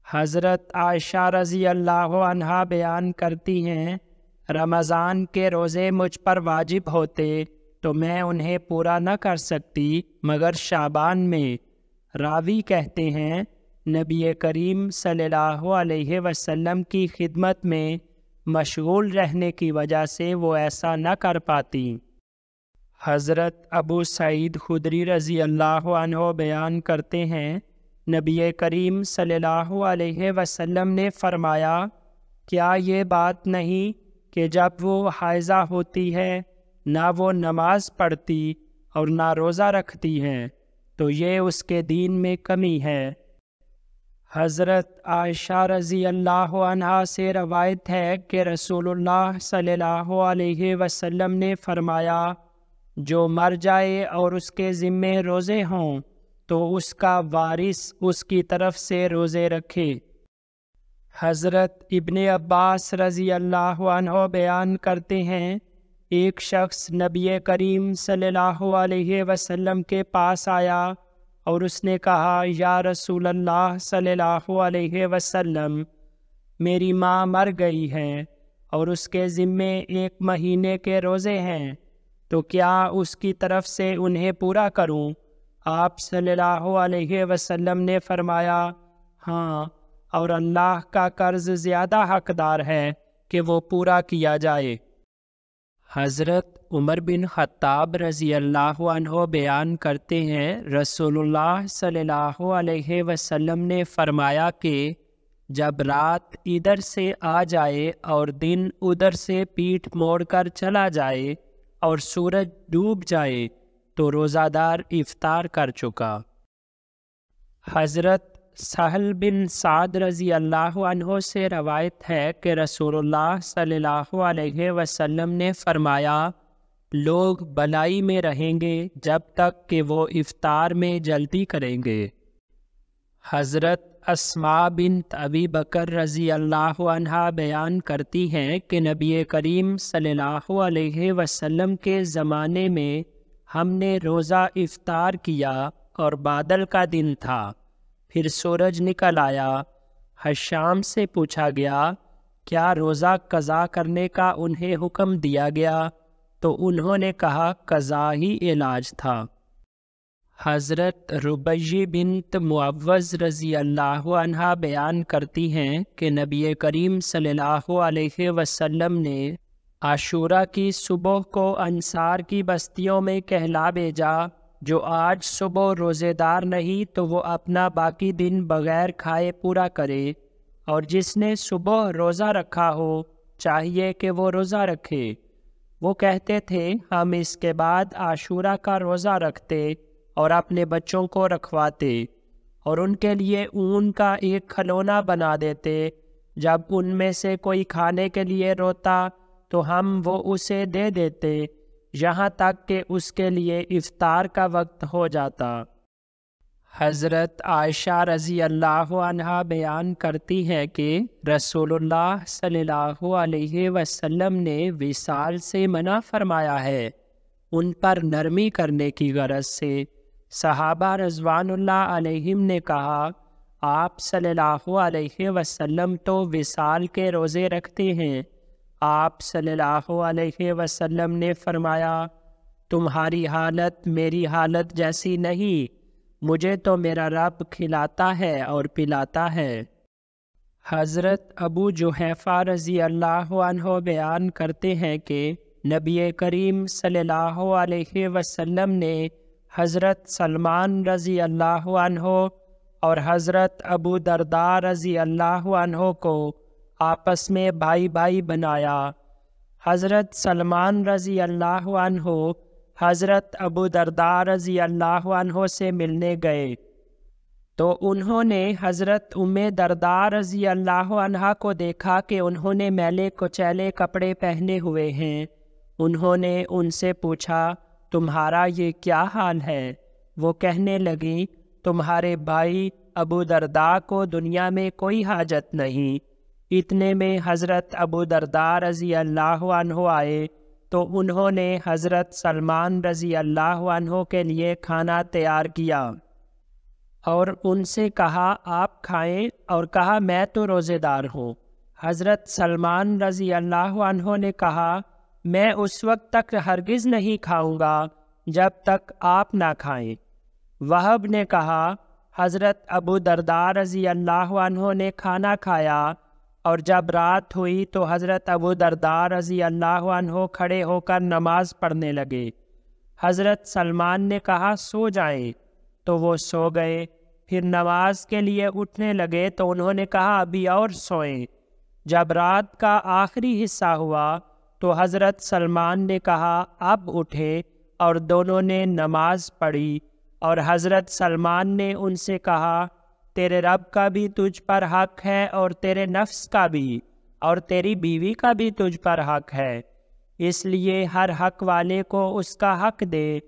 حضرت عائشہ رضی اللہ عنہا بیان کرتی ہیں، رمضان کے روزے مجھ پر واجب ہوتے تو میں انہیں پورا نہ کر سکتی مگر شعبان میں۔ راوی کہتے ہیں، نبی کریم صلی اللہ علیہ وسلم کی خدمت میں مشغول رہنے کی وجہ سے وہ ایسا نہ کر پاتی۔ حضرت ابو سعید خدری رضی اللہ عنہ بیان کرتے ہیں، نبی کریم صلی اللہ علیہ وسلم نے فرمایا، کیا یہ بات نہیں کہ جب وہ حائضہ ہوتی ہے نہ وہ نماز پڑھتی اور نہ روزہ رکھتی ہے تو یہ اس کے دین میں کمی ہے۔ حضرت عائشہ رضی اللہ عنہا سے روایت ہے کہ رسول اللہ صلی اللہ علیہ وسلم نے فرمایا، جو مر جائے اور اس کے ذمے روزے ہوں تو اس کا وارث اس کی طرف سے روزے رکھے۔ حضرت ابن عباس رضی اللہ عنہ بیان کرتے ہیں، ایک شخص نبی کریم صلی اللہ علیہ وسلم کے پاس آیا اور اس نے کہا، یا رسول اللہ صلی اللہ علیہ وسلم، میری ماں مر گئی ہے اور اس کے ذمے 1 مہینے کے روزے ہیں، تو کیا اس کی طرف سے انہیں پورا کروں؟ آپ صلی اللہ علیہ وسلم نے فرمایا، ہاں، اور اللہ کا قرض زیادہ حقدار ہے کہ وہ پورا کیا جائے۔ حضرت عمر بن خطاب رضی اللہ عنہ بیان کرتے ہیں، رسول اللہ صلی اللہ علیہ وسلم نے فرمایا کہ جب رات ادھر سے آ جائے اور دن ادھر سے پیٹھ موڑ کر چلا جائے اور سورج ڈوب جائے تو روزہ دار افطار کر چکا۔ حضرت سہل بن سعد رضی اللہ عنہ سے روایت ہے کہ رسول اللہ صلی اللہ علیہ وسلم نے فرمایا، لوگ بلائی میں رہیں گے جب تک کہ وہ افطار میں جلدی کریں گے۔ حضرت اسماء بنت ابی بکر رضی اللہ عنہا بیان کرتی ہیں کہ نبی کریم صلی اللہ علیہ وسلم کے زمانے میں ہم نے روزہ افطار کیا اور بادل کا دن تھا، پھر سورج نکل آیا۔ حشام سے پوچھا گیا، کیا روزہ قضا کرنے کا انہیں حکم دیا گیا؟ تو انہوں نے کہا، قضا ہی علاج تھا۔ حضرت ربیع بنت معوذ رضی اللہ عنہا بیان کرتی ہیں کہ نبی کریم صلی اللہ علیہ وسلم نے عاشورہ کی صبح کو انصار کی بستیوں میں کہلا بھیجا، جو آج صبح روزے دار نہیں تو وہ اپنا باقی دن بغیر کھائے پورا کرے، اور جس نے صبح روزہ رکھا ہو چاہیے کہ وہ روزہ رکھے۔ وہ کہتے تھے، ہم اس کے بعد عاشورہ کا روزہ رکھتے اور اپنے بچوں کو رکھواتے اور ان کے لیے اون کا ایک کھلونا بنا دیتے۔ جب ان میں سے کوئی کھانے کے لیے روتا تو ہم وہ اسے دے دیتے یہاں تک کہ اس کے لیے افطار کا وقت ہو جاتا۔ حضرت عائشہ رضی اللہ عنہا بیان کرتی ہے کہ رسول اللہ صلی اللہ علیہ وسلم نے وصال سے منع فرمایا ہے، ان پر نرمی کرنے کی غرض سے۔ صحابہ رضوان اللہ علیہم نے کہا، آپ صلی اللہ علیہ وسلم تو وصال کے روزے رکھتے ہیں۔ آپ صلی اللہ علیہ وسلم نے فرمایا، تمہاری حالت میری حالت جیسی نہیں، مجھے تو میرا رب کھلاتا ہے اور پلاتا ہے۔ حضرت ابو جحیفہ رضی اللہ عنہ بیان کرتے ہیں کہ نبی کریم صلی اللہ علیہ وسلم نے حضرت سلمان رضی اللہ عنہ اور حضرت ابو درداء رضی اللہ عنہ کو آپس میں بھائی بھائی بنایا۔ حضرت سلمان رضی اللہ عنہ حضرت ابو درداء رضی اللہ عنہ سے ملنے گئے تو انہوں نے حضرت ام درداء رضی اللہ عنہا کو دیکھا کہ انہوں نے میلے کچیلے کپڑے پہنے ہوئے ہیں۔ انہوں نے ان سے پوچھا، تمہارا یہ کیا حال ہے؟ وہ کہنے لگیں، تمہارے بھائی ابو درداء کو دنیا میں کوئی حاجت نہیں۔ اتنے میں حضرت ابو درداء رضی اللہ عنہ آئے تو انہوں نے حضرت سلمان رضی اللہ عنہ کے لیے کھانا تیار کیا اور ان سے کہا، آپ کھائیں، اور کہا، میں تو روزے دار ہوں۔ حضرت سلمان رضی اللہ عنہ نے کہا، میں اس وقت تک ہرگز نہیں کھاؤں گا جب تک آپ نہ کھائیں۔ وہب نے کہا، حضرت ابو درداء رضی اللہ عنہ نے کھانا کھایا اور جب رات ہوئی تو حضرت ابو درداء رضی اللہ عنہ کھڑے ہو کر نماز پڑھنے لگے۔ حضرت سلمان نے کہا سو جائیں، تو وہ سو گئے۔ پھر نماز کے لیے اٹھنے لگے تو انہوں نے کہا ابھی اور سوئیں۔ جب رات کا آخری حصہ ہوا تو حضرت سلمان نے کہا اب اٹھے، اور دونوں نے نماز پڑھی، اور حضرت سلمان نے ان سے کہا تیرے رب کا بھی تجھ پر حق ہے، اور تیرے نفس کا بھی، اور تیری بیوی کا بھی تجھ پر حق ہے، اس لیے ہر حق والے کو اس کا حق دے۔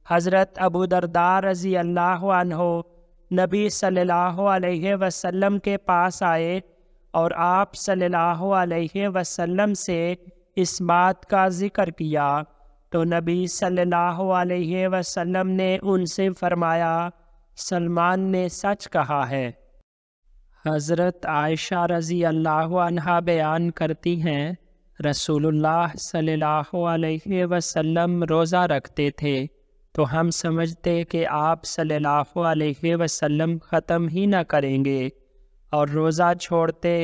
حضرت ابو درداء رضی اللہ عنہ نبی صلی اللہ علیہ وسلم کے پاس آئے اور آپ صلی اللہ علیہ وسلم سے اس بات کا ذکر کیا تو نبی صلی اللہ علیہ وسلم نے ان سے فرمایا سلمان نے سچ کہا ہے۔ حضرت عائشہ رضی اللہ عنہا بیان کرتی ہیں رسول اللہ صلی اللہ علیہ وسلم روزہ رکھتے تھے تو ہم سمجھتے کہ آپ صلی اللہ علیہ وسلم ختم ہی نہ کریں گے، اور روزہ چھوڑتے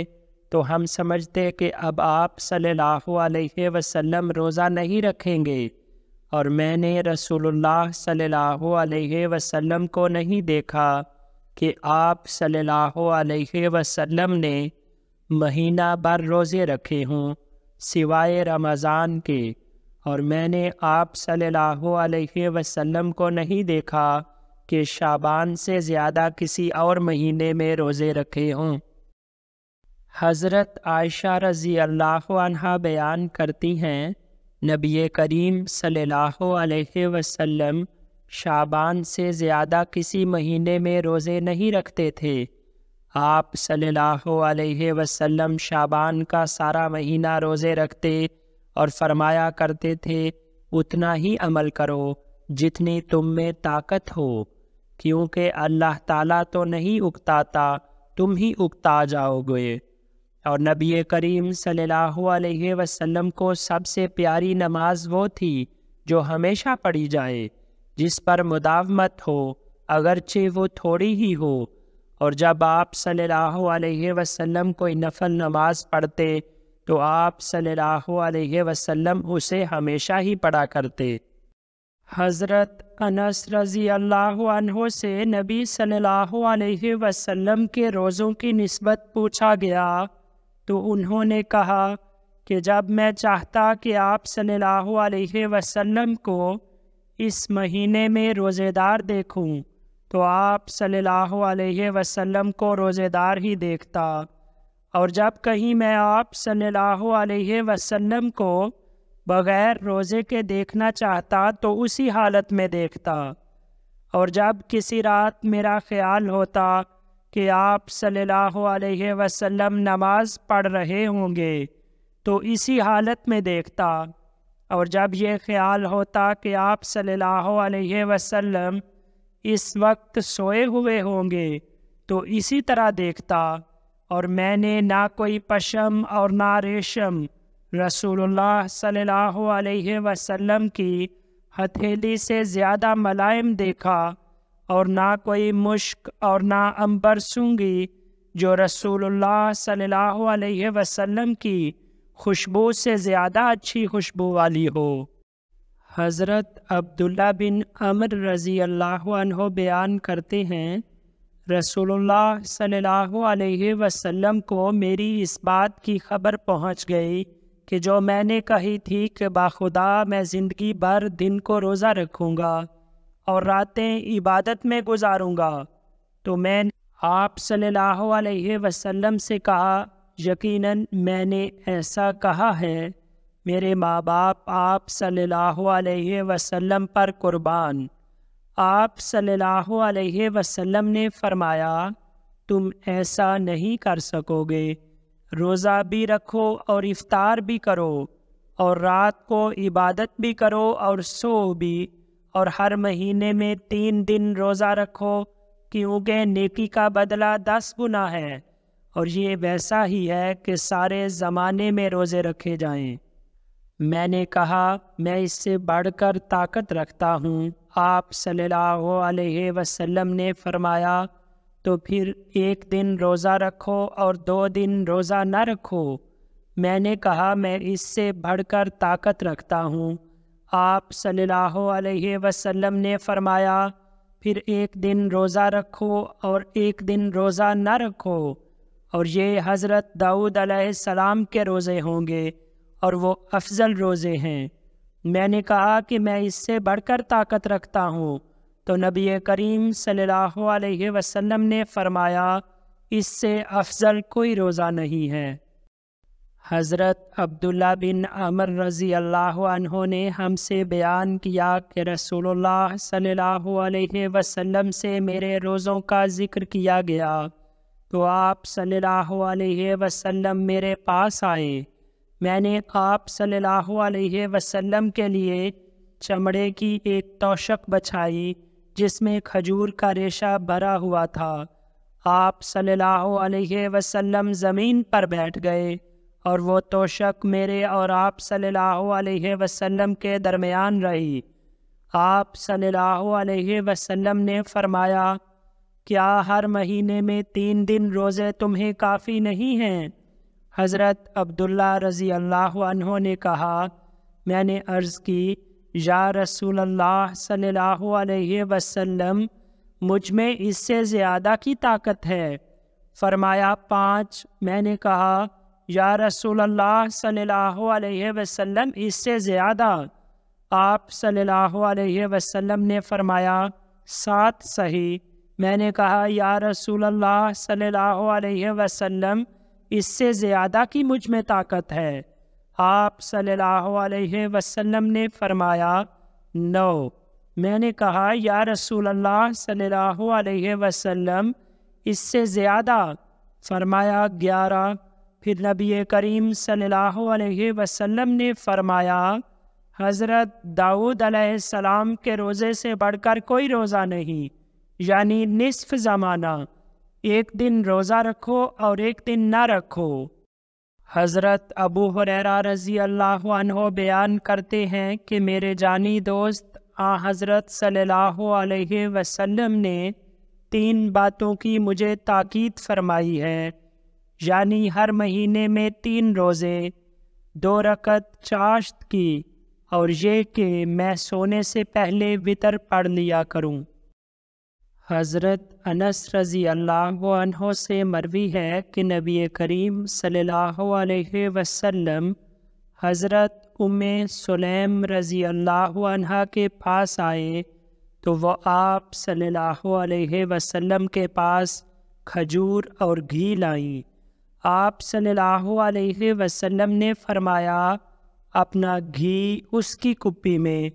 تو ہم سمجھتے کہ اب آپ صلی اللہ علیہ وسلم روزہ نہیں رکھیں گے، اور میں نے رسول اللہ صلی اللہ علیہ وسلم کو نہیں دیکھا کہ آپ صلی اللہ علیہ وسلم نے مہینہ بھر روزے رکھے ہوں سوائے رمضان کے، اور میں نے آپ صلی اللہ علیہ وسلم کو نہیں دیکھا کہ شعبان سے زیادہ کسی اور مہینے میں روزے رکھے ہوں۔ حضرت عائشہ رضی اللہ عنہا بیان کرتی ہیں نبی کریم صلی اللہ علیہ وسلم شعبان سے زیادہ کسی مہینے میں روزے نہیں رکھتے تھے۔ آپ صلی اللہ علیہ وسلم شعبان کا سارا مہینہ روزے رکھتے اور فرمایا کرتے تھے اتنا ہی عمل کرو جتنی تم میں طاقت ہو، کیونکہ اللہ تعالیٰ تو نہیں اکتاتا، تم ہی اکتا جاؤ گے۔ اور نبی کریم صلی اللہ علیہ وسلم کو سب سے پیاری نماز وہ تھی جو ہمیشہ پڑھی جائے، جس پر مداومت ہو اگرچہ وہ تھوڑی ہی ہو، اور جب آپ صلی اللہ علیہ وسلم کوئی نفل نماز پڑھتے تو آپ صلی اللہ علیہ وسلم اسے ہمیشہ ہی پڑھا کرتے۔ حضرت انس رضی اللہ عنہ سے نبی صلی اللہ علیہ وسلم کے روزوں کی نسبت پوچھا گیا تو انہوں نے کہا کہ جب میں چاہتا کہ آپ صلی اللہ علیہ وسلم کو اس مہینے میں روزے دار دیکھوں تو آپ صلی اللہ علیہ وسلم کو روزے دار ہی دیکھتا، اور جب کہیں میں آپ صلی اللہ علیہ وسلم کو بغیر روزے کے دیکھنا چاہتا تو اسی حالت میں دیکھتا، اور جب کسی رات میرا خیال ہوتا کہ آپ صلی اللہ علیہ وسلم نماز پڑھ رہے ہوں گے تو اسی حالت میں دیکھتا، اور جب یہ خیال ہوتا کہ آپ صلی اللہ علیہ وسلم اس وقت سوئے ہوئے ہوں گے تو اسی طرح دیکھتا، اور میں نے نہ کوئی پشم اور نہ ریشم رسول اللہ صلی اللہ علیہ وسلم کی ہتھیلی سے زیادہ ملائم دیکھا، اور نہ کوئی مشک اور نہ عنبر سونگھی جو رسول اللہ صلی اللہ علیہ وسلم کی خوشبو سے زیادہ اچھی خوشبو والی ہو۔ حضرت عبداللہ بن عمر رضی اللہ عنہ بیان کرتے ہیں رسول اللہ صلی اللہ علیہ وسلم کو میری اس بات کی خبر پہنچ گئی کہ جو میں نے کہی تھی کہ باخدا میں زندگی بھر دن کو روزہ رکھوں گا اور راتیں عبادت میں گزاروں گا، تو میں نے آپ صلی اللہ علیہ وسلم سے کہا یقیناً میں نے ایسا کہا ہے، میرے ماں باپ آپ صلی اللہ علیہ وسلم پر قربان۔ آپ صلی اللہ علیہ وسلم نے فرمایا تم ایسا نہیں کر سکو گے، روزہ بھی رکھو اور افطار بھی کرو، اور رات کو عبادت بھی کرو اور سو بھی، اور ہر مہینے میں 3 دن روزہ رکھو، کیونکہ نیکی کا بدلہ 10 گنا ہے، اور یہ ویسا ہی ہے کہ سارے زمانے میں روزے رکھے جائیں۔ میں نے کہا میں اس سے بڑھ کر طاقت رکھتا ہوں۔ آپ صلی اللہ علیہ وسلم نے فرمایا تو پھر 1 دن روزہ رکھو اور 2 دن روزہ نہ رکھو۔ میں نے کہا میں اس سے بڑھ کر طاقت رکھتا ہوں۔ آپ صلی اللہ علیہ وسلم نے فرمایا پھر ایک دن روزہ رکھو اور ایک دن روزہ نہ رکھو، اور یہ حضرت داؤد علیہ السلام کے روزے ہوں گے اور وہ افضل روزے ہیں۔ میں نے کہا کہ میں اس سے بڑھ کر طاقت رکھتا ہوں، تو نبی کریم صلی اللہ علیہ وسلم نے فرمایا اس سے افضل کوئی روزہ نہیں ہے۔ حضرت عبداللہ بن عمر رضی اللہ عنہ نے ہم سے بیان کیا کہ رسول اللہ صلی اللہ علیہ وسلم سے میرے روزوں کا ذکر کیا گیا تو آپ صلی اللہ علیہ وسلم میرے پاس آئے۔ میں نے آپ صلی اللہ علیہ وسلم کے لیے چمڑے کی ایک توشک بچھائی جس میں کھجور کا ریشہ بھرا ہوا تھا۔ آپ صلی اللہ علیہ وسلم زمین پر بیٹھ گئے اور وہ توشک میرے اور آپ صلی اللہ علیہ وسلم کے درمیان رہی۔ آپ صلی اللہ علیہ وسلم نے فرمایا کیا ہر مہینے میں 3 دن روزے تمہیں کافی نہیں ہیں؟ حضرت عبداللہ رضی اللہ عنہ نے کہا میں نے عرض کی یا رسول اللہ صلی اللہ علیہ وسلم مجھ میں اس سے زیادہ کی طاقت ہے۔ فرمایا 5۔ میں نے کہا یا رسول اللہ صلی اللہ علیہ وسلم اس سے زیادہ۔ آپ صلی اللہ علیہ وسلم نے فرمایا 7 صحیح۔ میں نے کہا یا رسول اللہ صلی اللہ علیہ وسلم اس سے زیادہ کی مجھ میں طاقت ہے۔ آپ صلی اللہ علیہ وسلم نے فرمایا 9۔ میں نے کہا یا رسول اللہ صلی اللہ علیہ وسلم اس سے زیادہ؟ فرمایا 11۔ پھر نبی کریم صلی اللہ علیہ وسلم نے فرمایا حضرت داؤد علیہ السلام کے روزے سے بڑھ کر کوئی روزہ نہیں، یعنی نصف زمانہ، ایک دن روزہ رکھو اور ایک دن نہ رکھو۔ حضرت ابو ہریرہ رضی اللہ عنہ بیان کرتے ہیں کہ میرے جانی دوست حضرت صلی اللہ علیہ وسلم نے 3 باتوں کی مجھے تاکید فرمائی ہے، یعنی ہر مہینے میں 3 روزے، 2 رکعت چاشت کی، اور یہ کہ میں سونے سے پہلے وتر پڑھ لیا کروں۔ حضرت انس رضی اللہ عنہ سے مروی ہے کہ نبی کریم صلی اللہ علیہ وسلم حضرت ام سلیم رضی اللہ عنہ کے پاس آئے تو وہ آپ صلی اللہ علیہ وسلم کے پاس کھجور اور گھی لائیں۔ آپ صلی اللہ علیہ وسلم نے فرمایا اپنا گھی اس کی کپی میں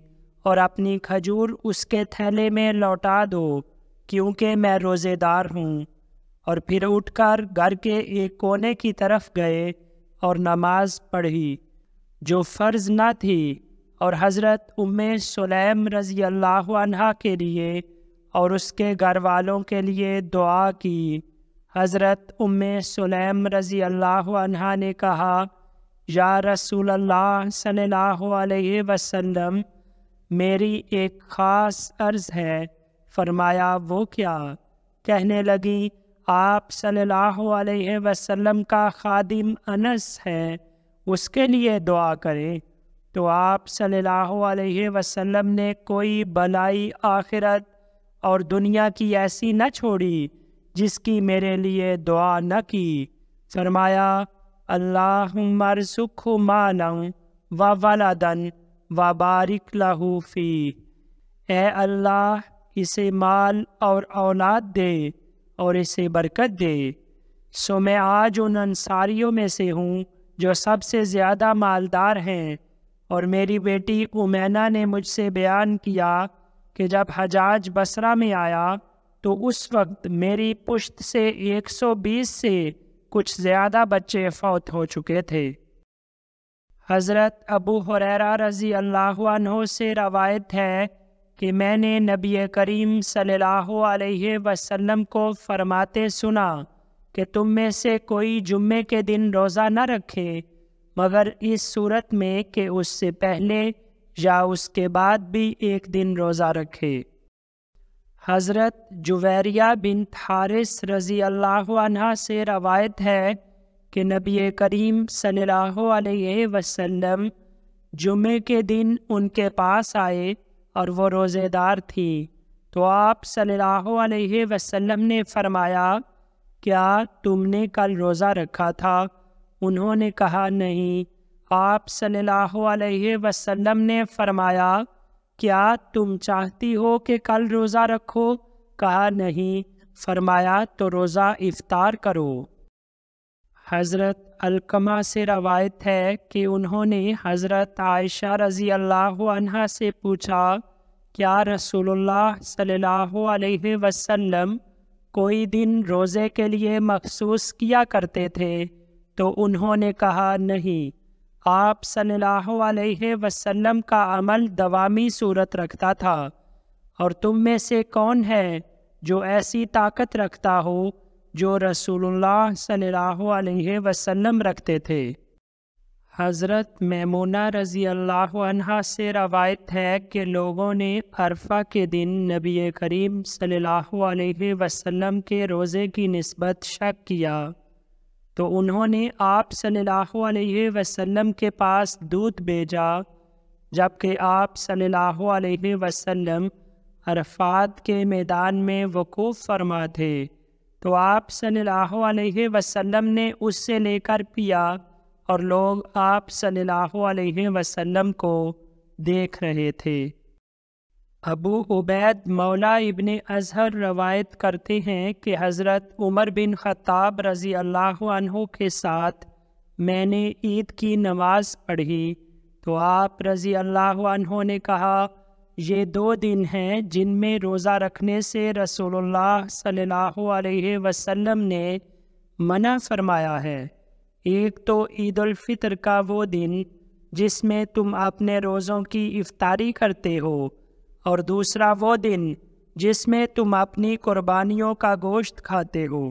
اور اپنی کھجور اس کے تھیلے میں لوٹا دو، کیونکہ میں روزے دار ہوں، اور پھر اٹھ کر گھر کے ایک کونے کی طرف گئے اور نماز پڑھی جو فرض نہ تھی، اور حضرت ام سلیم رضی اللہ عنہ کے لیے اور اس کے گھر والوں کے لیے دعا کی۔ حضرت ام سلیم رضی اللہ عنہ نے کہا یا رسول اللہ صلی اللہ علیہ وسلم میری ایک خاص عرض ہے۔ فرمایا وہ کیا؟ کہنے لگی آپ صلی اللہ علیہ وسلم کا خادم انس ہے، اس کے لیے دعا کریں۔ تو آپ صلی اللہ علیہ وسلم نے کوئی بلائی آخرت اور دنیا کی ایسی نہ چھوڑی جس کی میرے لیے دعا نہ کی۔ فرمایا اللہم ارزقہ مالا و ولدا و بارک لہ فیہ، اے اللہ اسے مال اور اولاد دے اور اسے برکت دے۔ سو میں آج ان انصاریوں میں سے ہوں جو سب سے زیادہ مالدار ہیں، اور میری بیٹی امینا نے مجھ سے بیان کیا کہ جب حجاج بصرہ میں آیا تو اس وقت میری پشت سے 120 سے کچھ زیادہ بچے فوت ہو چکے تھے۔ حضرت ابو ہریرہ رضی اللہ عنہ سے روایت ہے کہ میں نے نبی کریم صلی اللہ علیہ وسلم کو فرماتے سنا کہ تم میں سے کوئی جمعے کے دن روزہ نہ رکھے مگر اس صورت میں کہ اس سے پہلے یا اس کے بعد بھی ایک دن روزہ رکھے۔ حضرت جویریہ بنت حارث رضی اللہ عنہ سے روایت ہے کہ نبی کریم صلی اللہ علیہ وسلم جمعے کے دن ان کے پاس آئے اور وہ روزے دار تھی، تو آپ صلی اللہ علیہ وسلم نے فرمایا، کیا تم نے کل روزہ رکھا تھا؟ انہوں نے کہا نہیں۔ آپ صلی اللہ علیہ وسلم نے فرمایا، کیا تم چاہتی ہو کہ کل روزہ رکھو؟ کہا نہیں۔ فرمایا تو روزہ افطار کرو۔ حضرت علقمہ سے روایت ہے کہ انہوں نے حضرت عائشہ رضی اللہ عنہا سے پوچھا، کیا رسول اللہ صلی اللہ علیہ وسلم کوئی دن روزے کے لیے مخصوص کیا کرتے تھے؟ تو انہوں نے کہا نہیں، آپ صلی اللہ علیہ وسلم کا عمل دوامی صورت رکھتا تھا، اور تم میں سے کون ہے جو ایسی طاقت رکھتا ہو جو رسول اللہ صلی اللہ علیہ وسلم رکھتے تھے؟ حضرت میمونہ رضی اللہ عنہا سے روایت ہے کہ لوگوں نے عرفہ کے دن نبی کریم صلی اللہ علیہ وسلم کے روزے کی نسبت شک کیا، تو انہوں نے آپ صلی اللہ علیہ وسلم کے پاس دودھ بھیجا، جبکہ آپ صلی اللہ علیہ وسلم عرفات کے میدان میں وقوف فرما تھے، تو آپ صلی اللہ علیہ وسلم نے اس سے لے کر پیا، اور لوگ آپ صلی اللہ علیہ وسلم کو دیکھ رہے تھے۔ ابو عبید مولا ابن اظہر روایت کرتے ہیں کہ حضرت عمر بن خطاب رضی اللہ عنہ کے ساتھ میں نے عید کی نماز پڑھی، تو آپ رضی اللہ عنہ نے کہا، یہ 2 دن ہیں جن میں روزہ رکھنے سے رسول اللہ صلی اللہ علیہ وسلم نے منع فرمایا ہے۔ ایک تو عید الفطر کا وہ دن جس میں تم اپنے روزوں کی افطاری کرتے ہو، اور دوسرا وہ دن جس میں تم اپنی قربانیوں کا گوشت کھاتے ہو۔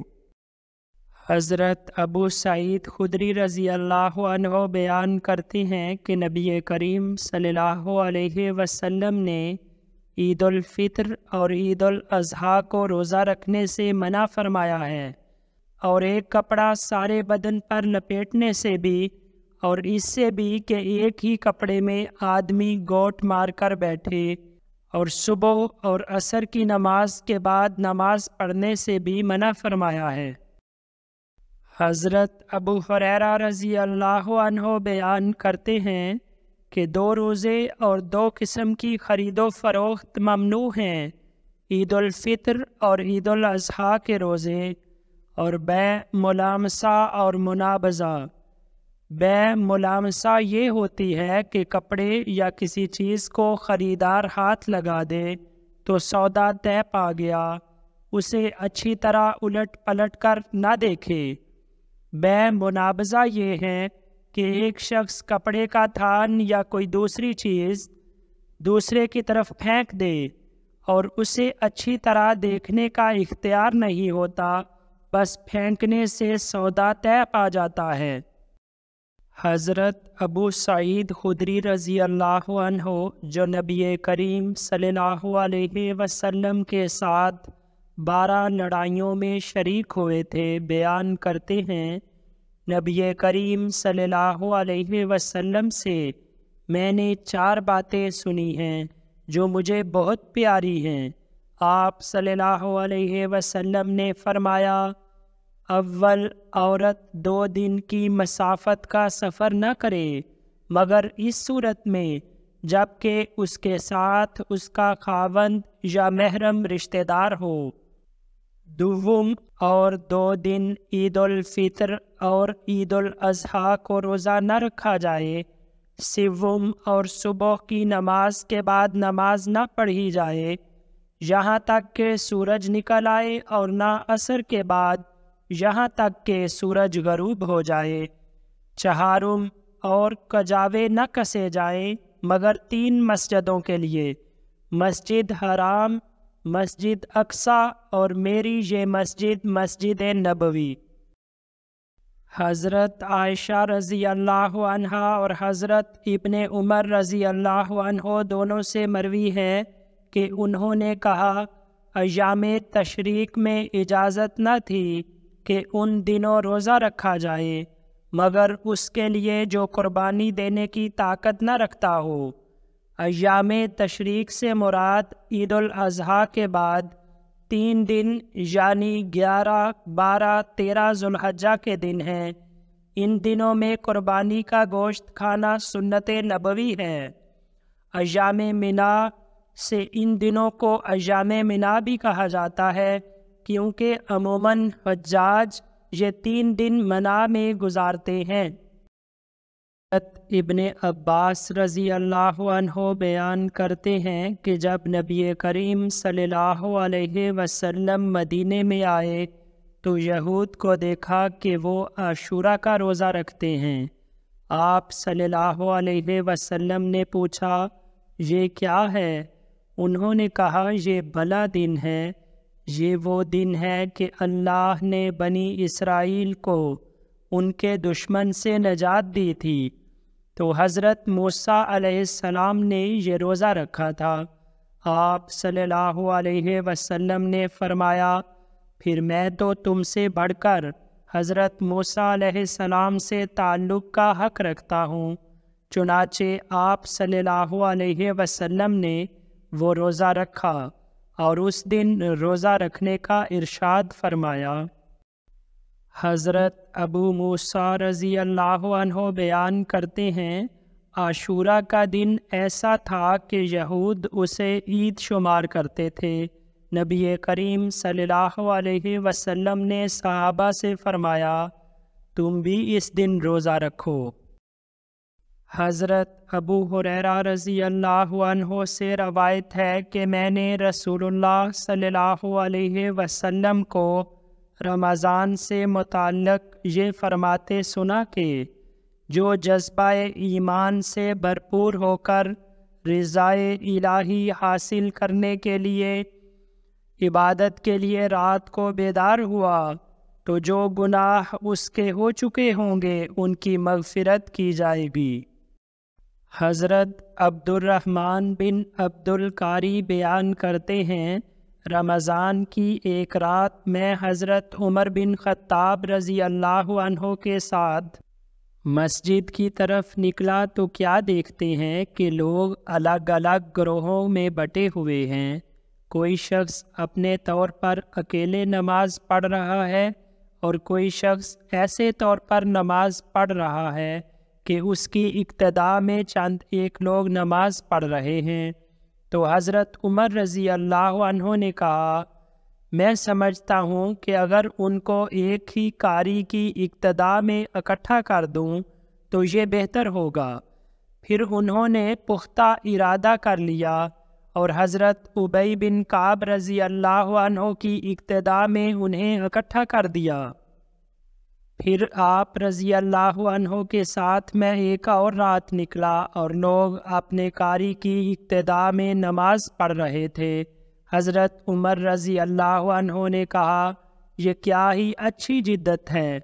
حضرت ابو سعید خدری رضی اللہ عنہ بیان کرتے ہیں کہ نبی کریم صلی اللہ علیہ وسلم نے عید الفطر اور عید الاضحیٰ کو روزہ رکھنے سے منع فرمایا ہے، اور ایک کپڑا سارے بدن پر لپیٹنے سے بھی، اور اس سے بھی کہ ایک ہی کپڑے میں آدمی گوٹ مار کر بیٹھے، اور صبح اور عصر کی نماز کے بعد نماز پڑھنے سے بھی منع فرمایا ہے۔ حضرت ابو ہریرہ رضی اللہ عنہ بیان کرتے ہیں کہ 2 روزے اور 2 قسم کی خرید و فروخت ممنوع ہیں، عید الفطر اور عید الاضحیٰ کے روزے، اور بیع ملامسہ اور منابضہ۔ بیع ملامسہ یہ ہوتی ہے کہ کپڑے یا کسی چیز کو خریدار ہاتھ لگا دے تو سودا طے پا گیا، اسے اچھی طرح الٹ پلٹ کر نہ دیکھے۔ بیع منابضہ یہ ہے کہ ایک شخص کپڑے کا تھان یا کوئی دوسری چیز دوسرے کی طرف پھینک دے اور اسے اچھی طرح دیکھنے کا اختیار نہیں ہوتا، بس پھینکنے سے سودا طے پا جاتا ہے۔ حضرت ابو سعید خدری رضی اللہ عنہ جو نبی کریم صلی اللہ علیہ وسلم کے ساتھ 12 لڑائیوں میں شریک ہوئے تھے، بیان کرتے ہیں، نبی کریم صلی اللہ علیہ وسلم سے میں نے 4 باتیں سنی ہیں جو مجھے بہت پیاری ہیں۔ آپ صلی اللہ علیہ وسلم نے فرمایا، اول، عورت 2 دن کی مسافت کا سفر نہ کرے مگر اس صورت میں جب کہ اس کے ساتھ اس کا خاوند یا محرم رشتہ دار ہو۔ دوم، اور 2 دن عید الفطر اور عید الاضحیٰ کو روزہ نہ رکھا جائے۔ سوم، اور صبح کی نماز کے بعد نماز نہ پڑھی جائے یہاں تک کہ سورج نکل آئے، اور نہ عصر کے بعد یہاں تک کہ سورج غروب ہو جائے۔ چہارم، اور کجاوے نہ کسے جائیں مگر 3 مسجدوں کے لیے، مسجد حرام، مسجد اقصیٰ اور میری یہ مسجد، مسجد نبوی۔ حضرت عائشہ رضی اللہ عنہا اور حضرت ابن عمر رضی اللہ عنہ دونوں سے مروی ہے کہ انہوں نے کہا، ایام تشریق میں اجازت نہ تھی کہ ان دنوں روزہ رکھا جائے مگر اس کے لیے جو قربانی دینے کی طاقت نہ رکھتا ہو۔ ایام تشریق سے مراد عید الاضحیٰ کے بعد 3 دن یعنی 11، 12، 13 ذوالحجہ کے دن ہیں۔ ان دنوں میں قربانی کا گوشت کھانا سنت نبوی ہے۔ ایام منا سے ان دنوں کو ایام منا بھی کہا جاتا ہے، کیونکہ عموماً حجاج یہ 3 دن منا میں گزارتے ہیں۔ ابن عباس رضی اللہ عنہ بیان کرتے ہیں کہ جب نبی کریم صلی اللہ علیہ وسلم مدینے میں آئے تو یہود کو دیکھا کہ وہ عاشورہ کا روزہ رکھتے ہیں۔ آپ صلی اللہ علیہ وسلم نے پوچھا، یہ کیا ہے؟ انہوں نے کہا، یہ بھلا دن ہے، یہ وہ دن ہے کہ اللہ نے بنی اسرائیل کو ان کے دشمن سے نجات دی تھی۔ تو حضرت موسیٰ علیہ السلام نے یہ روزہ رکھا تھا۔ آپ صلی اللہ علیہ وسلم نے فرمایا، پھر میں تو تم سے بڑھ کر حضرت موسیٰ علیہ السلام سے تعلق کا حق رکھتا ہوں۔ چنانچہ آپ صلی اللہ علیہ وسلم نے وہ روزہ رکھا اور اس دن روزہ رکھنے کا ارشاد فرمایا۔ حضرت ابو موسیٰ رضی اللہ عنہ بیان کرتے ہیں، عاشورہ کا دن ایسا تھا کہ یہود اسے عید شمار کرتے تھے۔ نبی کریم صلی اللہ علیہ وسلم نے صحابہ سے فرمایا، تم بھی اس دن روزہ رکھو۔ حضرت ابو ہریرہ رضی اللہ عنہ سے روایت ہے کہ میں نے رسول اللہ صلی اللہ علیہ وسلم کو رمضان سے متعلق یہ فرماتے سنا کہ جو جذبہ ایمان سے بھرپور ہو کر رضائے الہی حاصل کرنے کے لیے عبادت کے لیے رات کو بیدار ہوا تو جو گناہ اس کے ہو چکے ہوں گے ان کی مغفرت کی جائے گی۔ حضرت عبد الرحمن بن عبد القاری بیان کرتے ہیں، رمضان کی ایک رات میں حضرت عمر بن خطاب رضی اللہ عنہ کے ساتھ مسجد کی طرف نکلا تو کیا دیکھتے ہیں کہ لوگ الگ الگ گروہوں میں بٹے ہوئے ہیں۔ کوئی شخص اپنے طور پر اکیلے نماز پڑھ رہا ہے اور کوئی شخص ایسے طور پر نماز پڑھ رہا ہے کہ اس کی ابتدا میں چند ایک لوگ نماز پڑھ رہے ہیں۔ تو حضرت عمر رضی اللہ عنہ نے کہا، میں سمجھتا ہوں کہ اگر ان کو ایک ہی قاری کی ابتدا میں اکٹھا کر دوں تو یہ بہتر ہوگا۔ پھر انہوں نے پختہ ارادہ کر لیا اور حضرت ابی بن کعب رضی اللہ عنہ کی ابتدا میں انہیں اکٹھا کر دیا۔ پھر آپ رضی اللہ عنہ کے ساتھ میں ایک اور رات نکلا اور لوگ اپنے قاری کی ابتدا میں نماز پڑھ رہے تھے۔ حضرت عمر رضی اللہ عنہ نے کہا، یہ کیا ہی اچھی جدت ہے،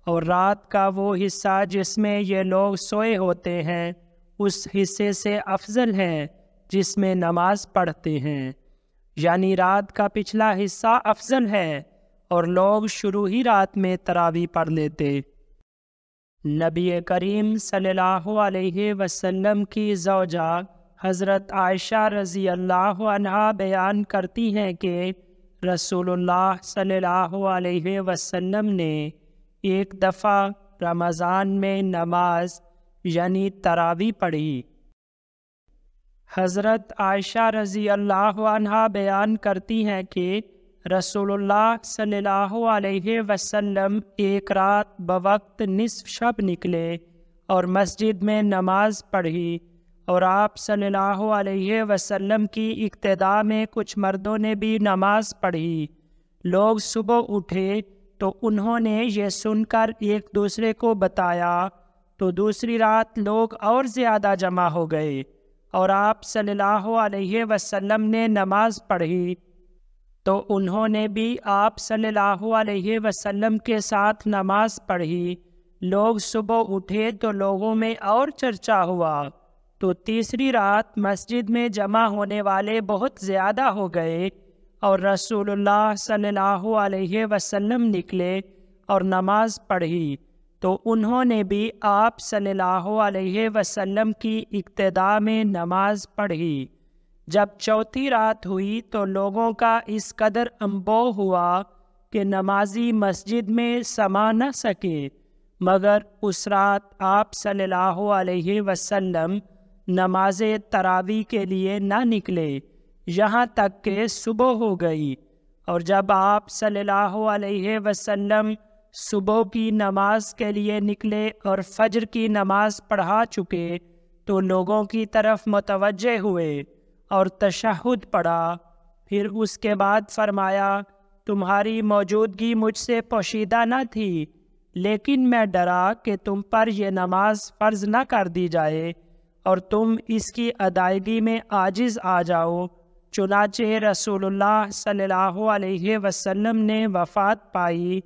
اور رات کا وہ حصہ جس میں یہ لوگ سوئے ہوتے ہیں اس حصے سے افضل ہے جس میں نماز پڑھتے ہیں، یعنی رات کا پچھلا حصہ افضل ہے اور لوگ شروع ہی رات میں تراویح پڑھ لیتے۔ نبی کریم صلی اللہ علیہ وسلم کی زوجہ حضرت عائشہ رضی اللہ عنہا بیان کرتی ہیں کہ رسول اللہ صلی اللہ علیہ وسلم نے ایک دفعہ رمضان میں نماز یعنی تراویح پڑھی۔ حضرت عائشہ رضی اللہ عنہا بیان کرتی ہیں کہ رسول اللہ صلی اللہ علیہ وسلم ایک رات بوقت نصف شب نکلے اور مسجد میں نماز پڑھی، اور آپ صلی اللہ علیہ وسلم کی ابتدا میں کچھ مردوں نے بھی نماز پڑھی۔ لوگ صبح اٹھے تو انہوں نے یہ سن کر ایک دوسرے کو بتایا تو دوسری رات لوگ اور زیادہ جمع ہو گئے اور آپ صلی اللہ علیہ وسلم نے نماز پڑھی تو انہوں نے بھی آپ صلی اللہ علیہ وسلم کے ساتھ نماز پڑھی۔ لوگ صبح اٹھے تو لوگوں میں اور چرچا ہوا تو تیسری رات مسجد میں جمع ہونے والے بہت زیادہ ہو گئے اور رسول اللہ صلی اللہ علیہ وسلم نکلے اور نماز پڑھی۔ تو انہوں نے بھی آپ صلی اللہ علیہ وسلم کی اقتداء میں نماز پڑھی۔ جب چوتھی رات ہوئی تو لوگوں کا اس قدر انبوہ ہوا کہ نمازی مسجد میں سما نہ سکے، مگر اس رات آپ صلی اللہ علیہ وسلم نماز تراویح کے لیے نہ نکلے یہاں تک کہ صبح ہو گئی، اور جب آپ صلی اللہ علیہ وسلم صبح کی نماز کے لیے نکلے اور فجر کی نماز پڑھا چکے تو لوگوں کی طرف متوجہ ہوئے اور تشہد پڑھا۔ پھر اس کے بعد فرمایا، تمہاری موجودگی مجھ سے پوشیدہ نہ تھی، لیکن میں ڈرا کہ تم پر یہ نماز فرض نہ کر دی جائے اور تم اس کی ادائیگی میں عاجز آ جاؤ۔ چنانچہ رسول اللہ صلی اللہ علیہ وسلم نے وفات پائی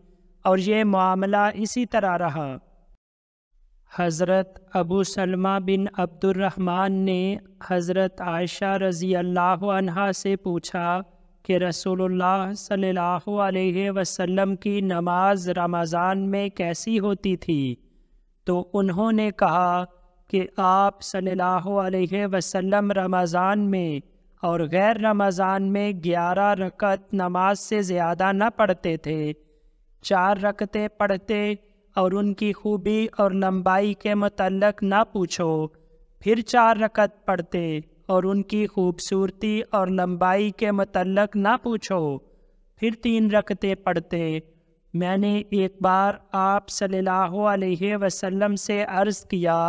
اور یہ معاملہ اسی طرح رہا۔ حضرت ابو سلمہ بن عبد الرحمن نے حضرت عائشہ رضی اللہ عنہا سے پوچھا کہ رسول اللہ صلی اللہ علیہ وسلم کی نماز رمضان میں کیسی ہوتی تھی؟ تو انہوں نے کہا کہ آپ صلی اللہ علیہ وسلم رمضان میں اور غیر رمضان میں 11 رکعت نماز سے زیادہ نہ پڑھتے تھے، 4 رکعتیں پڑھتے اور ان کی خوبی اور لمبائی کے متعلق نہ پوچھو، پھر 4 رکعت پڑھتے اور ان کی خوبصورتی اور لمبائی کے متعلق نہ پوچھو، پھر 3 رکعتیں پڑھتے۔ میں نے ایک بار آپ صلی اللہ علیہ وسلم سے عرض کیا،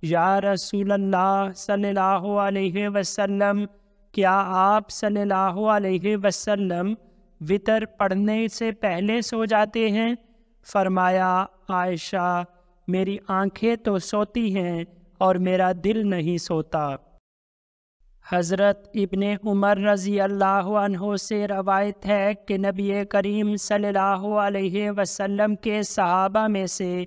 یا رسول اللہ صلی اللہ علیہ وسلم، کیا آپ صلی اللہ علیہ وسلم وتر پڑھنے سے پہلے سو جاتے ہیں؟ فرمایا، عائشہ، میری آنکھیں تو سوتی ہیں اور میرا دل نہیں سوتا۔ حضرت ابن عمر رضی اللہ عنہ سے روایت ہے کہ نبی کریم صلی اللہ علیہ وسلم کے صحابہ میں سے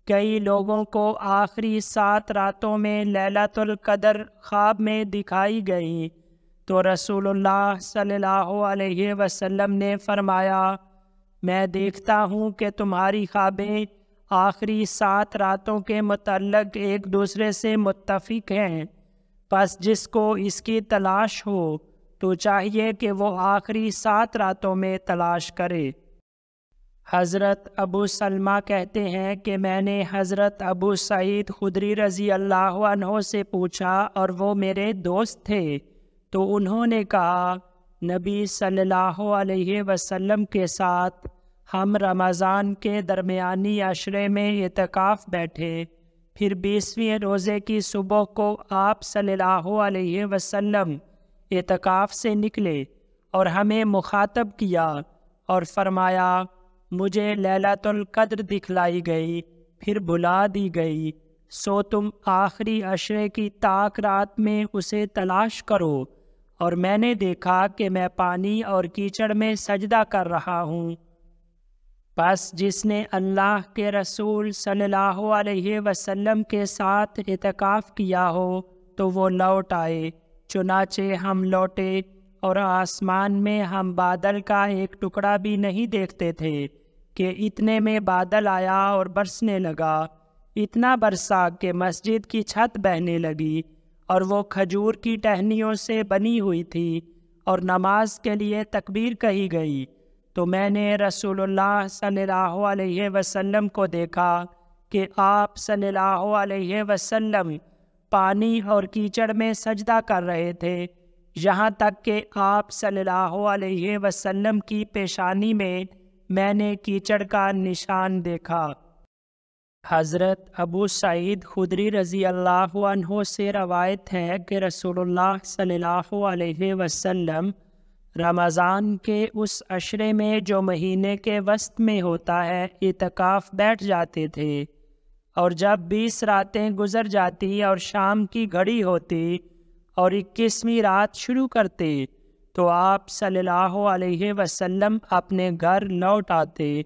کئی لوگوں کو آخری 7 راتوں میں لیلۃ القدر خواب میں دکھائی گئی، تو رسول اللہ صلی اللہ علیہ وسلم نے فرمایا، میں دیکھتا ہوں کہ تمہاری خوابیں آخری 7 راتوں کے متعلق ایک دوسرے سے متفق ہیں، پس جس کو اس کی تلاش ہو تو چاہیے کہ وہ آخری 7 راتوں میں تلاش کرے۔ حضرت ابو سلمہ کہتے ہیں کہ میں نے حضرت ابو سعید خدری رضی اللہ عنہ سے پوچھا اور وہ میرے دوست تھے، تو انہوں نے کہا، نبی صلی اللہ علیہ وسلم کے ساتھ ہم رمضان کے درمیانی عشرے میں اعتکاف بیٹھے، پھر 20ویں روزے کی صبح کو آپ صلی اللہ علیہ وسلم اعتکاف سے نکلے اور ہمیں مخاطب کیا اور فرمایا، مجھے لیلۃ القدر دکھلائی گئی، پھر بلا دی گئی، سو تم آخری عشرے کی طاق رات میں اسے تلاش کرو، اور میں نے دیکھا کہ میں پانی اور کیچڑ میں سجدہ کر رہا ہوں۔ پس جس نے اللہ کے رسول صلی اللہ علیہ وسلم کے ساتھ اعتکاف کیا ہو تو وہ لوٹ آئے۔ چنانچہ ہم لوٹے اور آسمان میں ہم بادل کا ایک ٹکڑا بھی نہیں دیکھتے تھے کہ اتنے میں بادل آیا اور برسنے لگا، اتنا برسا کہ مسجد کی چھت بہنے لگی، اور وہ کھجور کی ٹہنیوں سے بنی ہوئی تھی، اور نماز کے لیے تکبیر کہی گئی، تو میں نے رسول اللہ صلی اللہ علیہ وسلم کو دیکھا کہ آپ صلی اللہ علیہ وسلم پانی اور کیچڑ میں سجدہ کر رہے تھے، یہاں تک کہ آپ صلی اللہ علیہ وسلم کی پیشانی میں نے کیچڑ کا نشان دیکھا۔ حضرت ابو سعید خدری رضی اللہ عنہ سے روایت ہے کہ رسول اللہ صلی اللہ علیہ وسلم رمضان کے اس عشرے میں جو مہینے کے وسط میں ہوتا ہے اعتکاف بیٹھ جاتے تھے، اور جب 20 راتیں گزر جاتی اور شام کی گھڑی ہوتی اور 21ویں رات شروع کرتے تو آپ صلی اللہ علیہ وسلم اپنے گھر لوٹ آتے،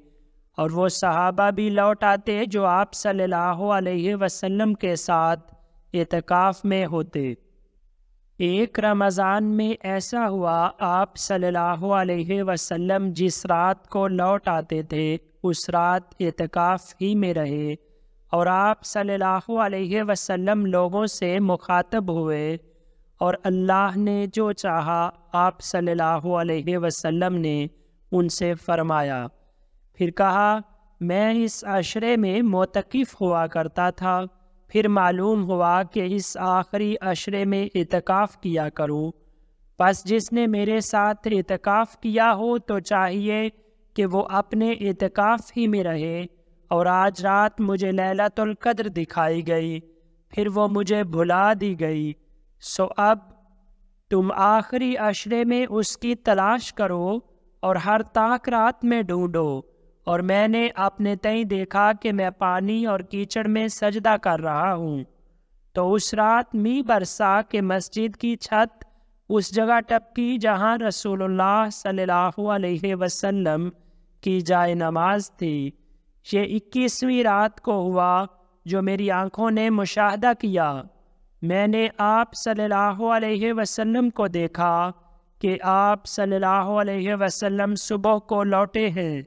اور وہ صحابہ بھی لوٹ آتے جو آپ صلی اللہ علیہ وسلم کے ساتھ اعتکاف میں ہوتے۔ ایک رمضان میں ایسا ہوا، آپ صلی اللہ علیہ وسلم جس رات کو لوٹ آتے تھے اس رات اعتکاف ہی میں رہے، اور آپ صلی اللہ علیہ وسلم لوگوں سے مخاطب ہوئے، اور اللہ نے جو چاہا آپ صلی اللہ علیہ وسلم نے ان سے فرمایا۔ پھر کہا، میں اس عشرے میں معتکف ہوا کرتا تھا، پھر معلوم ہوا کہ اس آخری عشرے میں اعتکاف کیا کروں، پس جس نے میرے ساتھ اعتکاف کیا ہو تو چاہیے کہ وہ اپنے اعتکاف ہی میں رہے، اور آج رات مجھے لیلۃ القدر دکھائی گئی، پھر وہ مجھے بھلا دی گئی، سو اب تم آخری عشرے میں اس کی تلاش کرو اور ہر تاک رات میں ڈھونڈو۔ اور میں نے اپنے تئیں دیکھا کہ میں پانی اور کیچڑ میں سجدہ کر رہا ہوں، تو اس رات می برسا کہ مسجد کی چھت اس جگہ ٹپکی جہاں رسول اللہ صلی اللہ علیہ وسلم کی جائے نماز تھی۔ یہ 21ویں رات کو ہوا جو میری آنکھوں نے مشاہدہ کیا۔ میں نے آپ صلی اللہ علیہ وسلم کو دیکھا کہ آپ صلی اللہ علیہ وسلم صبح کو لوٹے ہیں،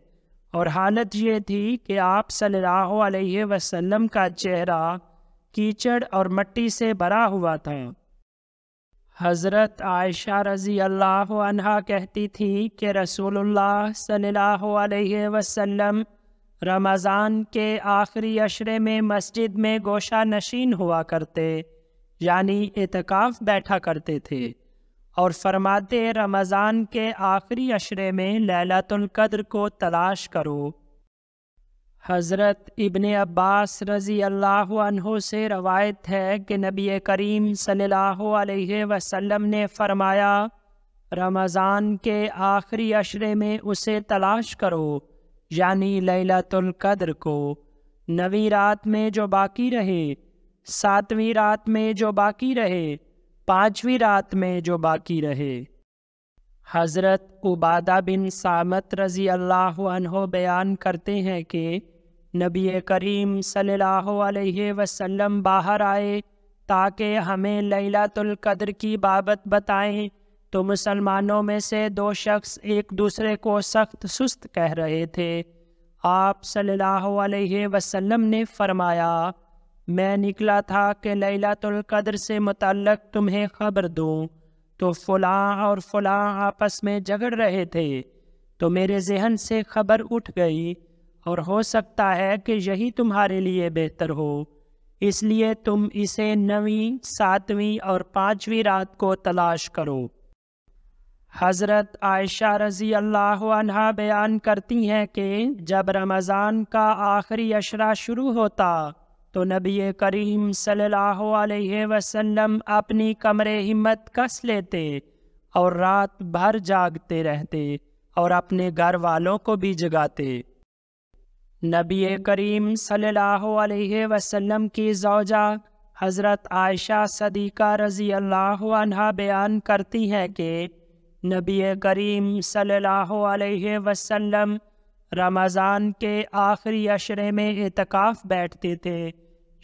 اور حالت یہ تھی کہ آپ صلی اللہ علیہ وسلم کا چہرہ کیچڑ اور مٹی سے بھرا ہوا تھا۔ حضرت عائشہ رضی اللہ عنہا کہتی تھی کہ رسول اللہ صلی اللہ علیہ وسلم رمضان کے آخری عشرے میں مسجد میں گوشہ نشین ہوا کرتے، یعنی اعتکاف بیٹھا کرتے تھے، اور فرماتے رمضان کے آخری عشرے میں لیلۃ القدر کو تلاش کرو۔ حضرت ابن عباس رضی اللہ عنہ سے روایت ہے کہ نبی کریم صلی اللہ علیہ وسلم نے فرمایا، رمضان کے آخری عشرے میں اسے تلاش کرو، یعنی لیلۃ القدر کو، 9ویں رات میں جو باقی رہے، 7ویں رات میں جو باقی رہے، 5ویں رات میں جو باقی رہے۔ حضرت عبادہ بن صامت رضی اللہ عنہ بیان کرتے ہیں کہ نبی کریم صلی اللہ علیہ وسلم باہر آئے تاکہ ہمیں لیلۃ القدر کی بابت بتائیں، تو مسلمانوں میں سے 2 شخص ایک دوسرے کو سخت سست کہہ رہے تھے۔ آپ صلی اللہ علیہ وسلم نے فرمایا، میں نکلا تھا کہ لیلۃ القدر سے متعلق تمہیں خبر دوں، تو فلاں اور فلاں آپس میں جھگڑ رہے تھے، تو میرے ذہن سے خبر اٹھ گئی، اور ہو سکتا ہے کہ یہی تمہارے لیے بہتر ہو، اس لیے تم اسے 9ویں، 7ویں اور 5ویں رات کو تلاش کرو۔ حضرت عائشہ رضی اللہ عنہا بیان کرتی ہیں کہ جب رمضان کا آخری عشرہ شروع ہوتا تو نبی کریم صلی اللہ علیہ وسلم اپنی کمر ہمت کس لیتے اور رات بھر جاگتے رہتے اور اپنے گھر والوں کو بھی جگاتے۔ نبی کریم صلی اللہ علیہ وسلم کی زوجہ حضرت عائشہ صدیقہ رضی اللہ عنہا بیان کرتی ہیں کہ نبی کریم صلی اللہ علیہ وسلم رمضان کے آخری عشرے میں اعتکاف بیٹھتے تھے،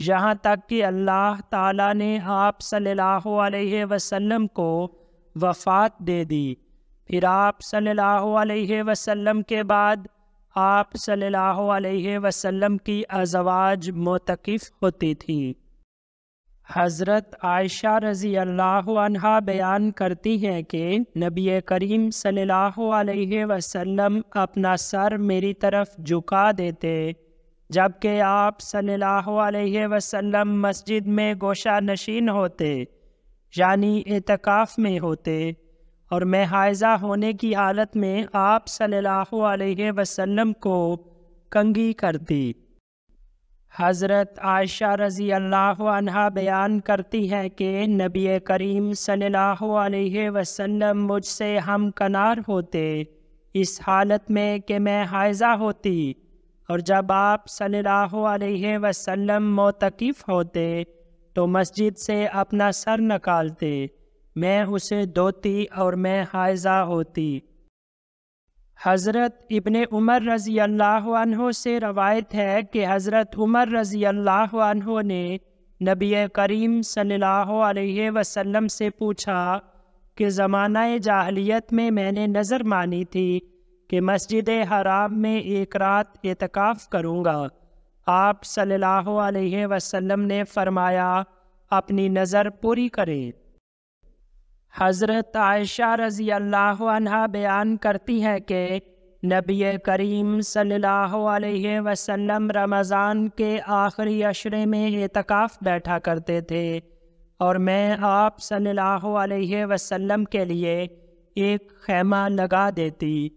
یہاں تک کہ اللہ تعالیٰ نے آپ صلی اللہ علیہ وسلم کو وفات دے دی۔ پھر آپ صلی اللہ علیہ وسلم کے بعد آپ صلی اللہ علیہ وسلم کی ازواج معتکف ہوتی تھیں۔ حضرت عائشہ رضی اللہ عنہا بیان کرتی ہیں کہ نبی کریم صلی اللہ علیہ وسلم اپنا سر میری طرف جھکا دیتے، جبکہ آپ صلی اللہ علیہ وسلم مسجد میں گوشہ نشین ہوتے، یعنی اعتکاف میں ہوتے، اور میں حائضہ ہونے کی حالت میں آپ صلی اللہ علیہ وسلم کو کنگھی کرتی۔ حضرت عائشہ رضی اللہ عنہا بیان کرتی ہے کہ نبی کریم صلی اللہ علیہ وسلم مجھ سے ہم کنار ہوتے، اس حالت میں کہ میں حائضہ ہوتی، اور جب آپ صلی اللہ علیہ وسلم معتکف ہوتے تو مسجد سے اپنا سر نکالتے، میں اسے دھوتی اور میں حائضہ ہوتی۔ حضرت ابن عمر رضی اللہ عنہ سے روایت ہے کہ حضرت عمر رضی اللہ عنہ نے نبی کریم صلی اللہ علیہ وسلم سے پوچھا کہ زمانہ جاہلیت میں نے نظر مانی تھی کہ مسجد حرام میں ایک رات اعتکاف کروں گا۔ آپ صلی اللہ علیہ وسلم نے فرمایا اپنی نظر پوری کریں۔ حضرت عائشہ رضی اللہ عنہا بیان کرتی ہے کہ نبی کریم صلی اللہ علیہ وسلم رمضان کے آخری عشرے میں اعتکاف بیٹھا کرتے تھے اور میں آپ صلی اللہ علیہ وسلم کے لیے ایک خیمہ لگا دیتی۔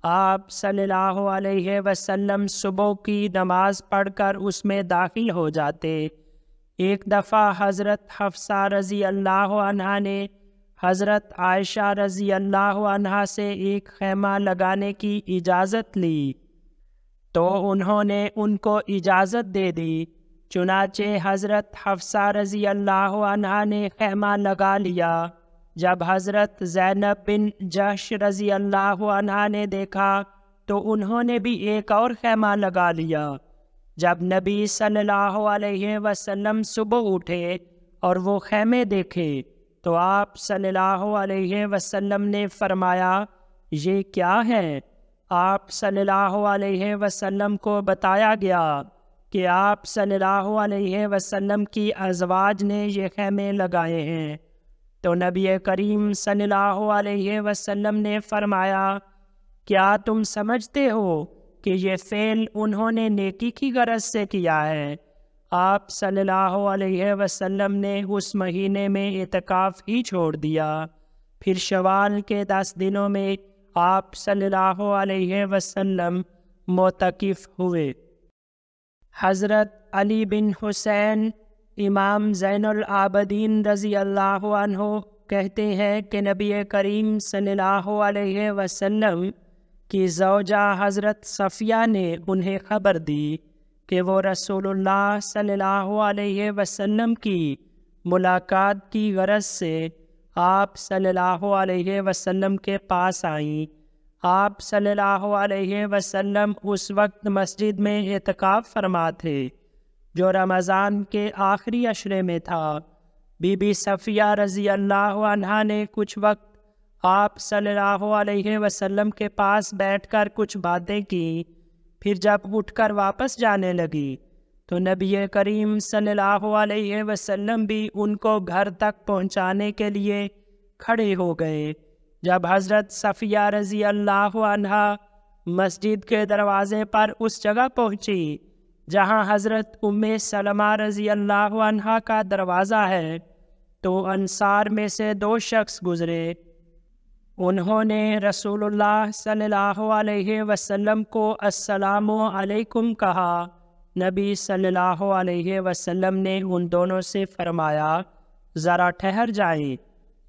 آپ صلی اللہ علیہ وسلم صبح کی نماز پڑھ کر اس میں داخل ہو جاتے۔ ایک دفعہ حضرت حفصہ رضی اللہ عنہا نے حضرت عائشہ رضی اللہ عنہا سے ایک خیمہ لگانے کی اجازت لی تو انہوں نے ان کو اجازت دے دی۔ چنانچہ حضرت حفصہ رضی اللہ عنہا نے خیمہ لگا لیا۔ جب حضرت زینب بن جحش رضی اللہ عنہا نے دیکھا تو انہوں نے بھی ایک اور خیمہ لگا لیا۔ جب نبی صلی اللہ علیہ وسلم صبح اٹھے اور وہ خیمے دیکھے تو آپ صلی اللہ علیہ وسلم نے فرمایا یہ کیا ہے؟ آپ صلی اللہ علیہ وسلم کو بتایا گیا کہ آپ صلی اللہ علیہ وسلم کی ازواج نے یہ خیمے لگائے ہیں۔ تو نبی کریم صلی اللہ علیہ وسلم نے فرمایا کیا تم سمجھتے ہو کہ یہ فعل انہوں نے نیکی کی غرض سے کیا ہے؟ آپ صلی اللہ علیہ وسلم نے اس مہینے میں اعتکاف ہی چھوڑ دیا۔ پھر شوال کے 10 دنوں میں آپ صلی اللہ علیہ وسلم معتکف ہوئے۔ حضرت علی بن حسین امام زین العابدین رضی اللہ عنہ کہتے ہیں کہ نبی کریم صلی اللہ علیہ وسلم کی زوجہ حضرت صفیہ نے انہیں خبر دی کہ وہ رسول اللہ صلی اللہ علیہ وسلم کی ملاقات کی غرض سے آپ صلی اللہ علیہ وسلم کے پاس آئیں۔ آپ صلی اللہ علیہ وسلم اس وقت مسجد میں اعتکاف فرما تھے جو رمضان کے آخری عشرے میں تھا۔ بی بی صفیہ رضی اللہ عنہا نے کچھ وقت آپ صلی اللہ علیہ وسلم کے پاس بیٹھ کر کچھ باتیں کی۔ پھر جب اٹھ کر واپس جانے لگی تو نبی کریم صلی اللہ علیہ وسلم بھی ان کو گھر تک پہنچانے کے لیے کھڑے ہو گئے۔ جب حضرت صفیہ رضی اللہ عنہا مسجد کے دروازے پر اس جگہ پہنچی جہاں حضرت ام سلمہ رضی اللہ عنہا کا دروازہ ہے تو انصار میں سے 2 شخص گزرے۔ انہوں نے رسول اللہ صلی اللہ علیہ وسلم کو السلام علیکم کہا۔ نبی صلی اللہ علیہ وسلم نے ان دونوں سے فرمایا ذرا ٹھہر جائیں،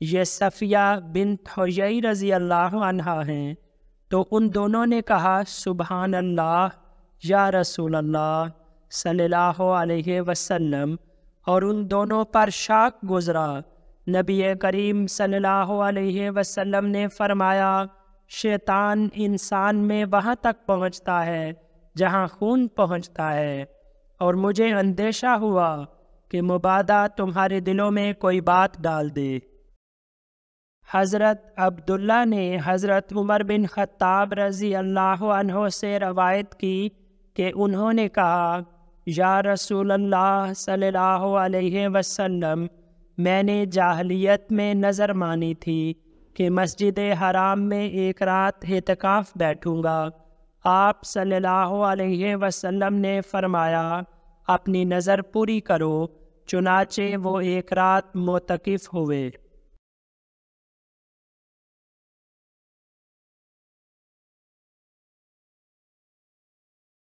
یہ صفیہ بنت حیی رضی اللہ عنہا ہیں۔ تو ان دونوں نے کہا سبحان اللہ یا رسول اللہ صلی اللہ علیہ وسلم، اور ان دونوں پر شاک گزرا۔ نبی کریم صلی اللہ علیہ وسلم نے فرمایا شیطان انسان میں وہاں تک پہنچتا ہے جہاں خون پہنچتا ہے، اور مجھے اندیشہ ہوا کہ مبادا تمہارے دلوں میں کوئی بات ڈال دے۔ حضرت عبداللہ نے حضرت عمر بن خطاب رضی اللہ عنہ سے روایت کی کہ انہوں نے کہا یا رسول اللہ صلی اللہ علیہ وسلم، میں نے جاہلیت میں نظر مانی تھی کہ مسجد حرام میں ایک رات اعتکاف بیٹھوں گا۔ آپ صلی اللہ علیہ وسلم نے فرمایا اپنی نظر پوری کرو، چنانچہ وہ ایک رات معتکف ہوئے۔